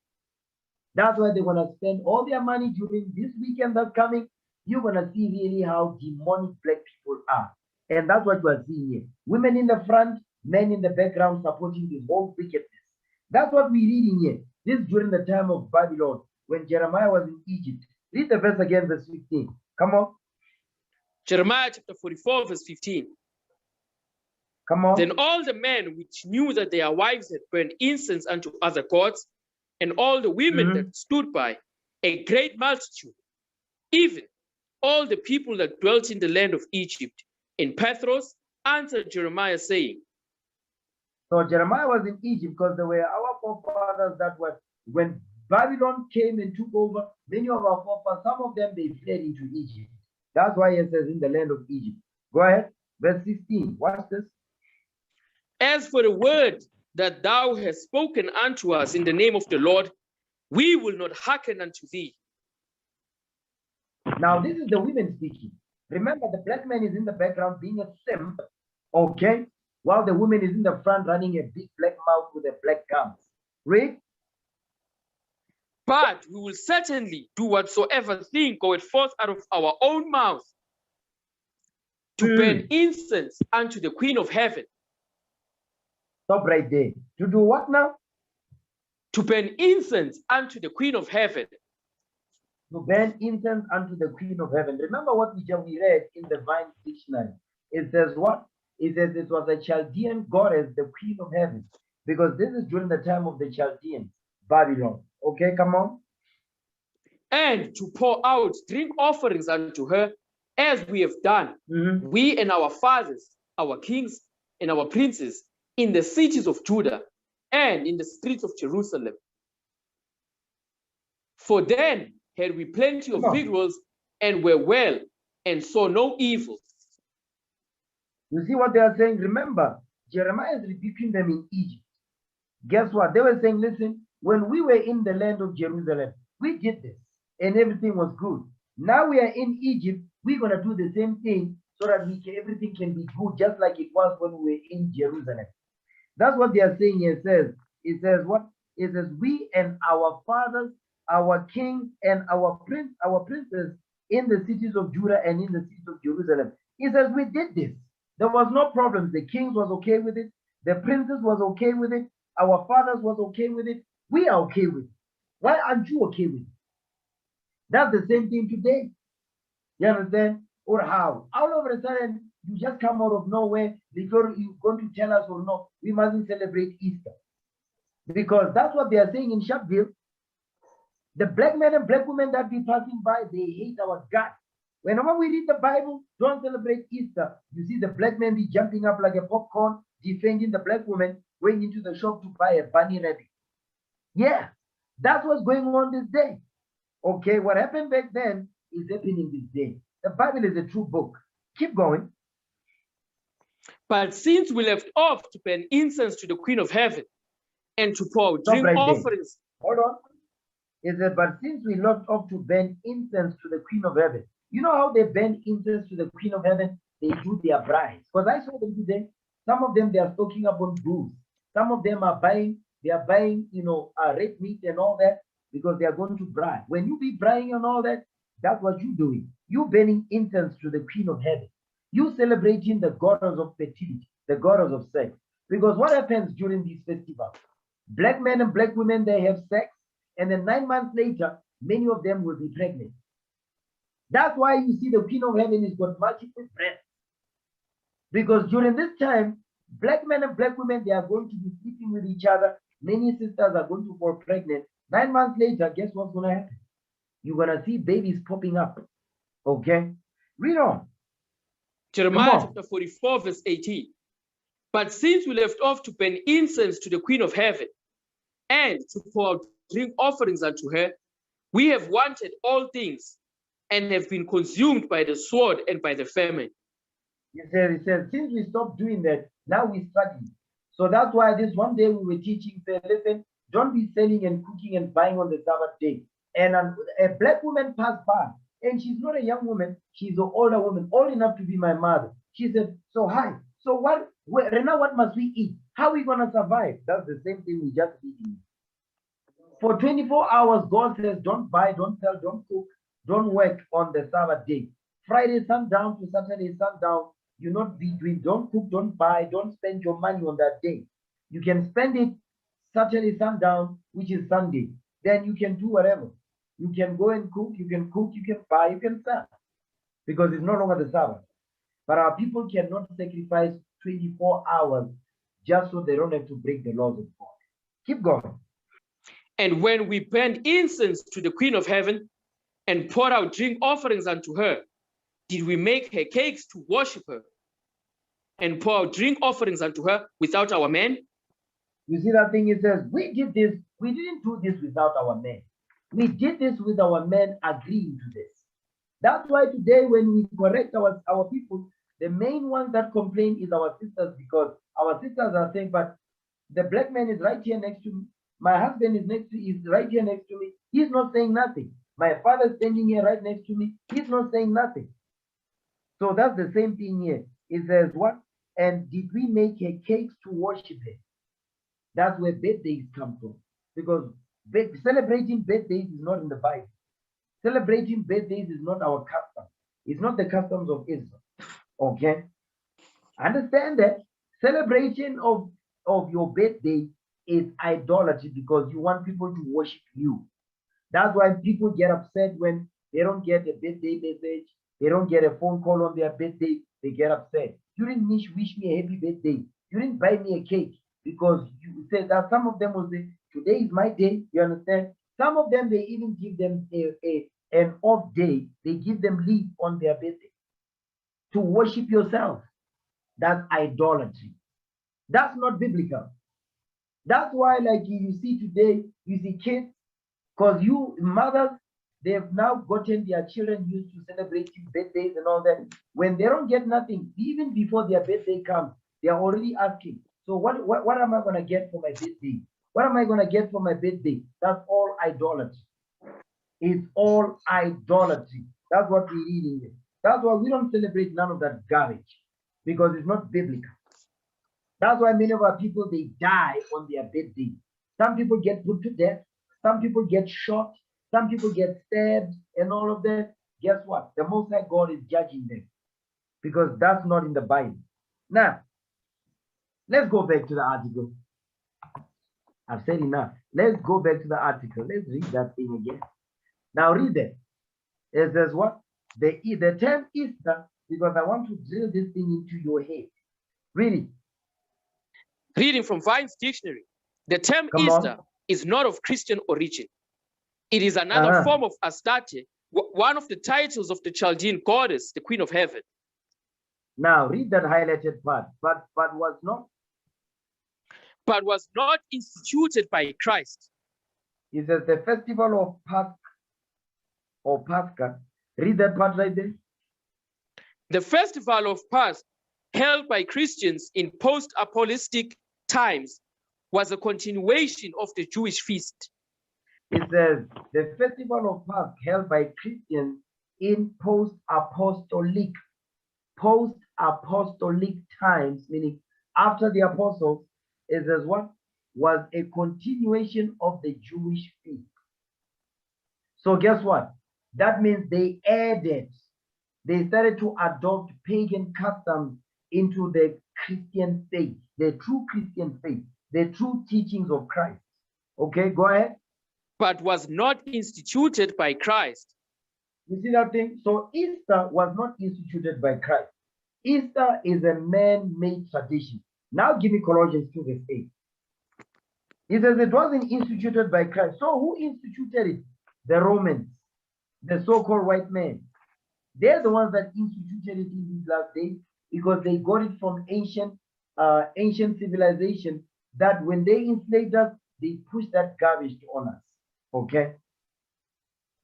That's why they want to spend all their money during this weekend that's coming. You're going to see really how demonic black people are. And that's what you are seeing here. Women in the front, men in the background supporting this whole wickedness. That's what we're reading here. This is during the time of Babylon, when Jeremiah was in Egypt. Read the verse again, verse 15. Come on. Jeremiah chapter 44, verse 15. Come on. Then all the men which knew that their wives had burned incense unto other gods, and all the women that stood by, a great multitude, even all the people that dwelt in the land of Egypt, in Pathros, answered Jeremiah, saying. So Jeremiah was in Egypt because there were our forefathers that were, when Babylon came and took over, many of our forefathers, some of them, they fled into Egypt. That's why it says in the land of Egypt. Go ahead, verse 16. Watch this. As for the word that thou hast spoken unto us in the name of the Lord, we will not hearken unto thee. Now, this is the women speaking. Remember, the black man is in the background being a simp, okay? While the woman is in the front running a big black mouth with a black gums. Read. But we will certainly do whatsoever thing goeth forth out of our own mouth to burn incense unto the Queen of Heaven. Stop right there. To do what now? To burn incense unto the Queen of Heaven. To burn incense unto the Queen of Heaven. Remember what we read in the Vine Dictionary. It says what? It says it was a Chaldean goddess, the Queen of Heaven. Because this is during the time of the Chaldeans, Babylon. Okay, come on. And to pour out drink offerings unto her, as we have done, we and our fathers, our kings, and our princes in the cities of Judah and in the streets of Jerusalem. For then had we plenty of victuals and were well and saw no evil. You see what they are saying? Remember, Jeremiah is rebuking them in Egypt. Guess what? They were saying, listen, when we were in the land of Jerusalem, we did this and everything was good. Now we are in Egypt, we're going to do the same thing so that everything can be good, just like it was when we were in Jerusalem. That's what they are saying here. It says what? It says, we and our fathers, our kings, and our princes in the cities of Judah and in the cities of Jerusalem. It says, we did this. There was no problem. The kings was okay with it. The princes was okay with it. Our fathers was okay with it. We are okay with it. Why aren't you okay with it? That's the same thing today. You understand? Or how? All of a sudden, you just come out of nowhere before you're going to tell us or no, we mustn't celebrate Easter. Because that's what they are saying in Sharpeville. The black men and black women that be passing by, they hate our God. Whenever we read the Bible, don't celebrate Easter. You see the black men be jumping up like a popcorn, defending the black woman, going into the shop to buy a bunny rabbit. Yeah, that's what's going on this day. Okay, what happened back then is happening this day. The Bible is a true book. Keep going. But since we left off to burn incense to the Queen of Heaven and to pour Stop drink right there. offerings. Hold on. It said, but since we left off to burn incense to the Queen of Heaven, you know how they burn incense to the Queen of Heaven? They do their brides. Because I saw them today. Some of them, they are stocking up on booze. Some of them are buying, red meat and all that because they are going to bride. When you be briding and all that, that's what you're doing. You burning incense to the Queen of Heaven. You celebrating the goddess of fertility, the goddess of sex. Because what happens during these festivals? Black men and black women, they have sex, and then 9 months later, many of them will be pregnant. That's why you see the Queen of Heaven has got multiple breasts. Because during this time, black men and black women, they are going to be sleeping with each other. Many sisters are going to fall pregnant. 9 months later, guess what's going to happen? You're going to see babies popping up. Okay? Read on. Jeremiah chapter 44, verse 18. But since we left off to burn incense to the Queen of Heaven and to pour out drink offerings unto her, we have wanted all things and have been consumed by the sword and by the famine. He says, since we stopped doing that, now we're struggling. So that's why this one day we were teaching, said, listen, don't be selling and cooking and buying on the Sabbath day. And a black woman passed by, and she's not a young woman, she's an older woman, old enough to be my mother. She said, so hi, so what must we eat? How are we going to survive? That's the same thing we just eating. For 24 hours, God says, don't buy, don't sell, don't cook, don't work on the Sabbath day. Friday sundown to Saturday sundown, you not be doing, don't cook, don't buy, don't spend your money on that day. You can spend it Saturday sundown, which is Sunday. Then you can do whatever. You can go and cook, you can buy, you can sell. Because it's no longer the Sabbath. But our people cannot sacrifice 24 hours just so they don't have to break the laws of God. Keep going. And when we burned incense to the Queen of Heaven and poured out drink offerings unto her, did we make her cakes to worship her and pour out drink offerings unto her without our men? You see that thing? It says, we did this. We didn't do this without our men. We did this with our men agreeing to this. That's why today when we correct our people, the main ones that complain is our sisters, because our sisters are saying, but the black man is right here next to me. My husband is right here next to me. He's not saying nothing. My father is standing here right next to me. He's not saying nothing. So that's the same thing here. It says what? And did we make her cakes to worship her? That's where birthdays come from. Because celebrating birthdays is not in the Bible. Celebrating birthdays is not our custom. It's not the customs of Israel. Okay? Understand that celebration of your birthday is idolatry, because you want people to worship you. That's why people get upset when they don't get a birthday message, they don't get a phone call on their birthday, they get upset. You didn't wish me a happy birthday. You didn't buy me a cake, because you said that some of them will say, today is my day, you understand? Some of them, they even give them an off day. They give them leave on their birthday to worship yourself. That's idolatry. That's not biblical. That's why, like you see today, you see kids, because you mothers, they have now gotten their children used to celebrating birthdays and all that. When they don't get nothing, even before their birthday comes, they are already asking, so what am I going to get for my birthday? What am I going to get for my birthday? That's all idolatry. It's all idolatry. That's what we're reading here. That's why we don't celebrate none of that garbage, because it's not biblical. That's why many of our people, they die on their birthday. Some people get put to death. Some people get shot. Some people get stabbed and all of that. Guess what? The Most High God is judging them, because that's not in the Bible. Now, let's go back to the article. I've said enough. Let's go back to the article. Let's read that thing again. Now read it. It says what? The term Easter, because I want to drill this thing into your head. Read it. Reading from Vine's dictionary, the term Come Easter on. is not of Christian origin. It is another form of Astarte, one of the titles of the Chaldean goddess, the Queen of Heaven. Now read that highlighted part. But was not instituted by Christ. It says the festival of Pascha. Read that part right there. The festival of Pascha, held by Christians in post-apocalyptic times, was a continuation of the Jewish feast. It says the festival of Pascha, held by Christians in post-apostolic times, meaning after the apostles, it says what? Was a continuation of the Jewish feast. So guess what? That means they started to adopt pagan customs into the Christian faith, the true Christian faith, the true teachings of Christ. Okay, go ahead. But was not instituted by Christ. You see that thing? So Easter was not instituted by Christ. Easter is a man-made tradition. Now give me Colossians 2 verse 8. It says it wasn't instituted by Christ. So who instituted it? The Romans, the so-called white men. They're the ones that instituted it in these last days, because they got it from ancient civilization, that when they enslaved us, they pushed that garbage on us. Okay?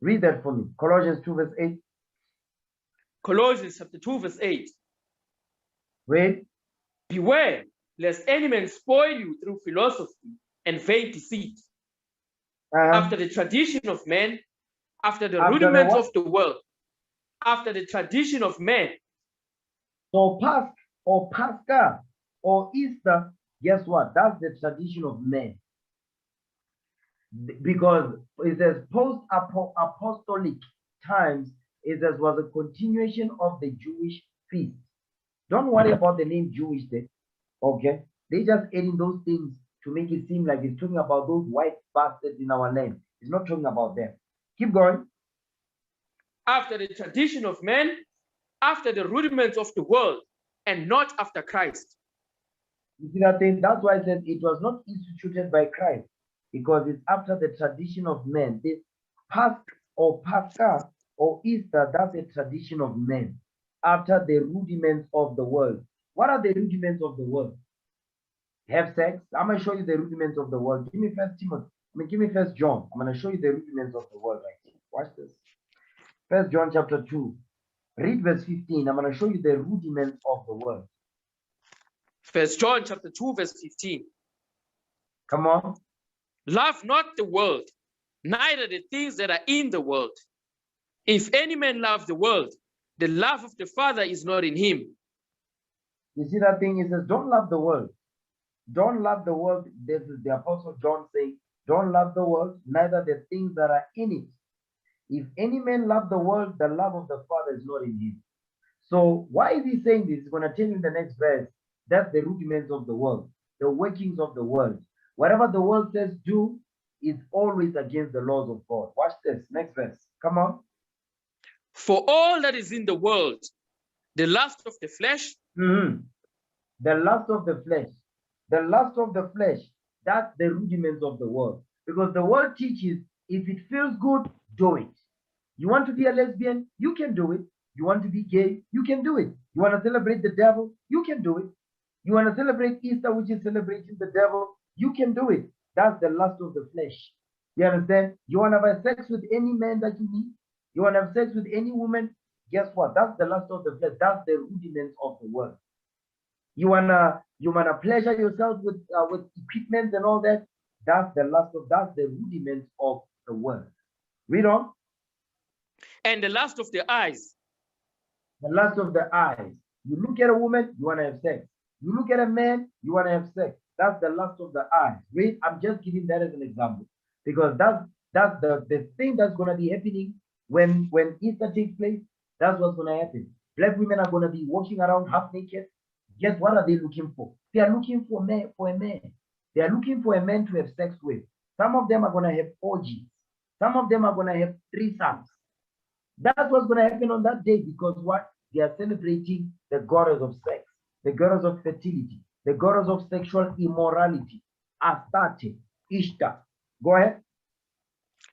Read that for me. Colossians 2 verse 8. Colossians chapter 2 verse 8. Read. Beware, lest any man spoil you through philosophy and vain deceit, after the tradition of men, after the rudiments of the world, after the tradition of men. So Pascha or Easter, guess what? That's the tradition of men. Because it says post-apostolic times, it says was a continuation of the Jewish feast. Don't worry about the name Jewish there. Okay? They just adding those things to make it seem like it's talking about those white bastards in our land. It's not talking about them. Keep going. After the tradition of men, after the rudiments of the world, and not after Christ. You see that thing? That's why I said it was not instituted by Christ, because it's after the tradition of men. This Pascha or Easter, that's a tradition of men, after the rudiments of the world. What are the rudiments of the world? Have sex. I'm going to show you the rudiments of the world. Give me First Timothy. Give me First John. I'm going to show you the rudiments of the world right here. Watch this. First John chapter 2. Read verse 15. I'm going to show you the rudiments of the world. First John chapter 2 verse 15. Come on. Love not the world, neither the things that are in the world. If any man love the world, the love of the Father is not in him. You see that thing? It says, don't love the world. Don't love the world. This is the Apostle John saying, don't love the world, neither the things that are in it. If any man love the world, the love of the Father is not in him. So why is he saying this? He's going to tell you in the next verse. That's the rudiments of the world, the workings of the world. Whatever the world says do is always against the laws of God. Watch this. Next verse. Come on. For all that is in the world, the lust of the flesh. The lust of the flesh. The lust of the flesh. That's the rudiments of the world. Because the world teaches, if it feels good, do it. You want to be a lesbian? You can do it. You want to be gay? You can do it. You want to celebrate the devil? You can do it. You want to celebrate Easter, which is celebrating the devil? You can do it. That's the lust of the flesh. You understand? You want to have sex with any man that you meet? You want to have sex with any woman? Guess what? That's the lust of the flesh. That's the rudiments of the world. You wanna pleasure yourself with equipment and all that. That's the rudiments of the world. Read on. And the lust of the eyes. The lust of the eyes. You look at a woman, you want to have sex. You look at a man, you want to have sex. That's the lust of the eyes. Read. I'm just giving that as an example because that's the thing that's going to be happening when Easter takes place. That's what's going to happen. Black women are going to be walking around half naked. Guess what are they looking for? They are looking for a man. They are looking for a man to have sex with. Some of them are going to have orgies. Some of them are going to have threesomes. That's what's going to happen on that day because what? They are celebrating the goddess of sex, the goddess of fertility, the goddess of sexual immorality, Astarte, Ishtar. Go ahead.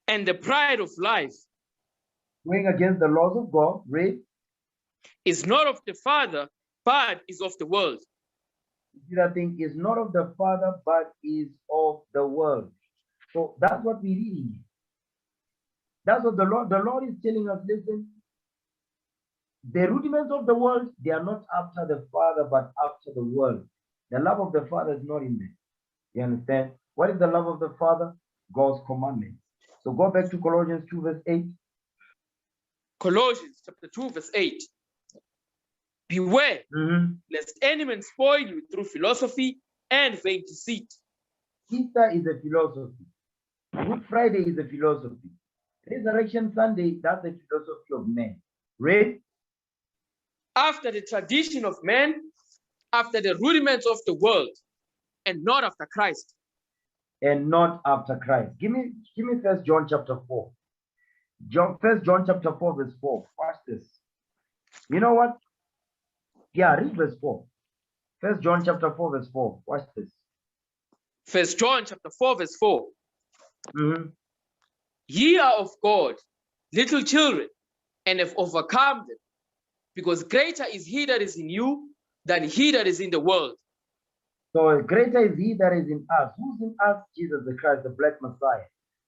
And the pride of life. Going against the laws of God, read. Is not of the Father, but is of the world. That thing is not of the Father, but is of the world. So that's what we're reading. That's what the Lord is telling us. Listen, the rudiments of the world, they are not after the Father, but after the world. The love of the Father is not in there. You understand? What is the love of the Father? God's commandments. So go back to Colossians 2, verse 8. Colossians chapter 2, verse 8. Beware, lest any man spoil you through philosophy and vain deceit. Easter is a philosophy. Good Friday is a philosophy. Resurrection Sunday, that's the philosophy of man. Read. After the tradition of man, after the rudiments of the world, and not after Christ. And not after Christ. Give me 1 John chapter 4. 1 John chapter 4, verse 4. Watch this. You know what? Yeah, read verse 4. 1 John chapter 4, verse 4. Watch this. 1 John chapter 4, verse 4. Ye are of God, little children, and have overcome them, because greater is he that is in you than he that is in the world. So greater is he that is in us. Who's in us? Jesus the Christ, the black Messiah,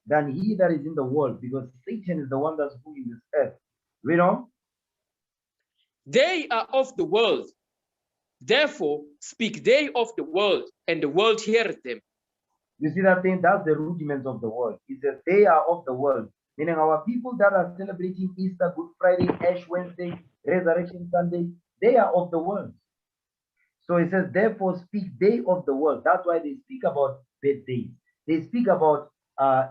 than he that is in the world, because Satan is the one that's ruling this earth. Read on. They are of the world. Therefore speak they of the world, and the world heareth them. You see that thing? That's the rudiments of the world. It says they are of the world. Meaning our people that are celebrating Easter, Good Friday, Ash Wednesday, Resurrection Sunday, they are of the world. So it says, therefore speak they of the world. That's why they speak about birthdays. They speak about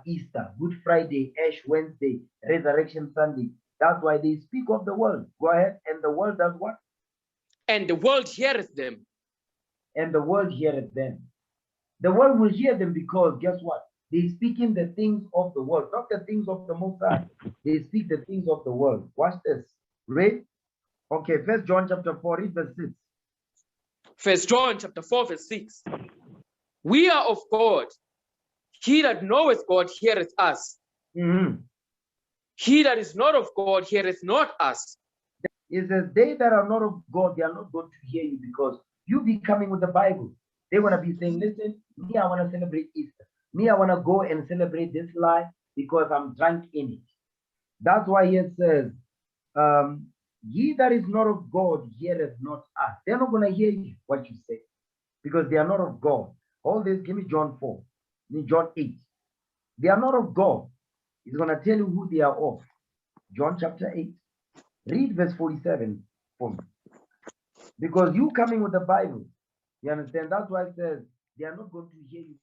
Easter, Good Friday, Ash Wednesday, Resurrection Sunday. That's why they speak of the world. Go ahead. And the world does what? And the world heareth them. And the world heareth them. The world will hear them because guess what? They speak in the things of the world, not the things of the Most High. They speak the things of the world. Watch this. Read. Okay, 1 John chapter 4, read verse 6. 1 John chapter 4, verse 6. We are of God. He that knoweth God heareth us. He that is not of God heareth not us. It says, they that are not of God, they are not going to hear you because you be coming with the Bible. They want to be saying, listen, me, I want to celebrate Easter. Me, I want to go and celebrate this lie because I'm drunk in it. That's why it says, ye that is not of God heareth not us. They're not going to hear you what you say because they are not of God. All this, give me John 4, give me John 8. They are not of God. He's going to tell you who they are of. John chapter 8. Read verse 47 for me. Because you coming with the Bible, you understand? That's why it says they are not going to hear you.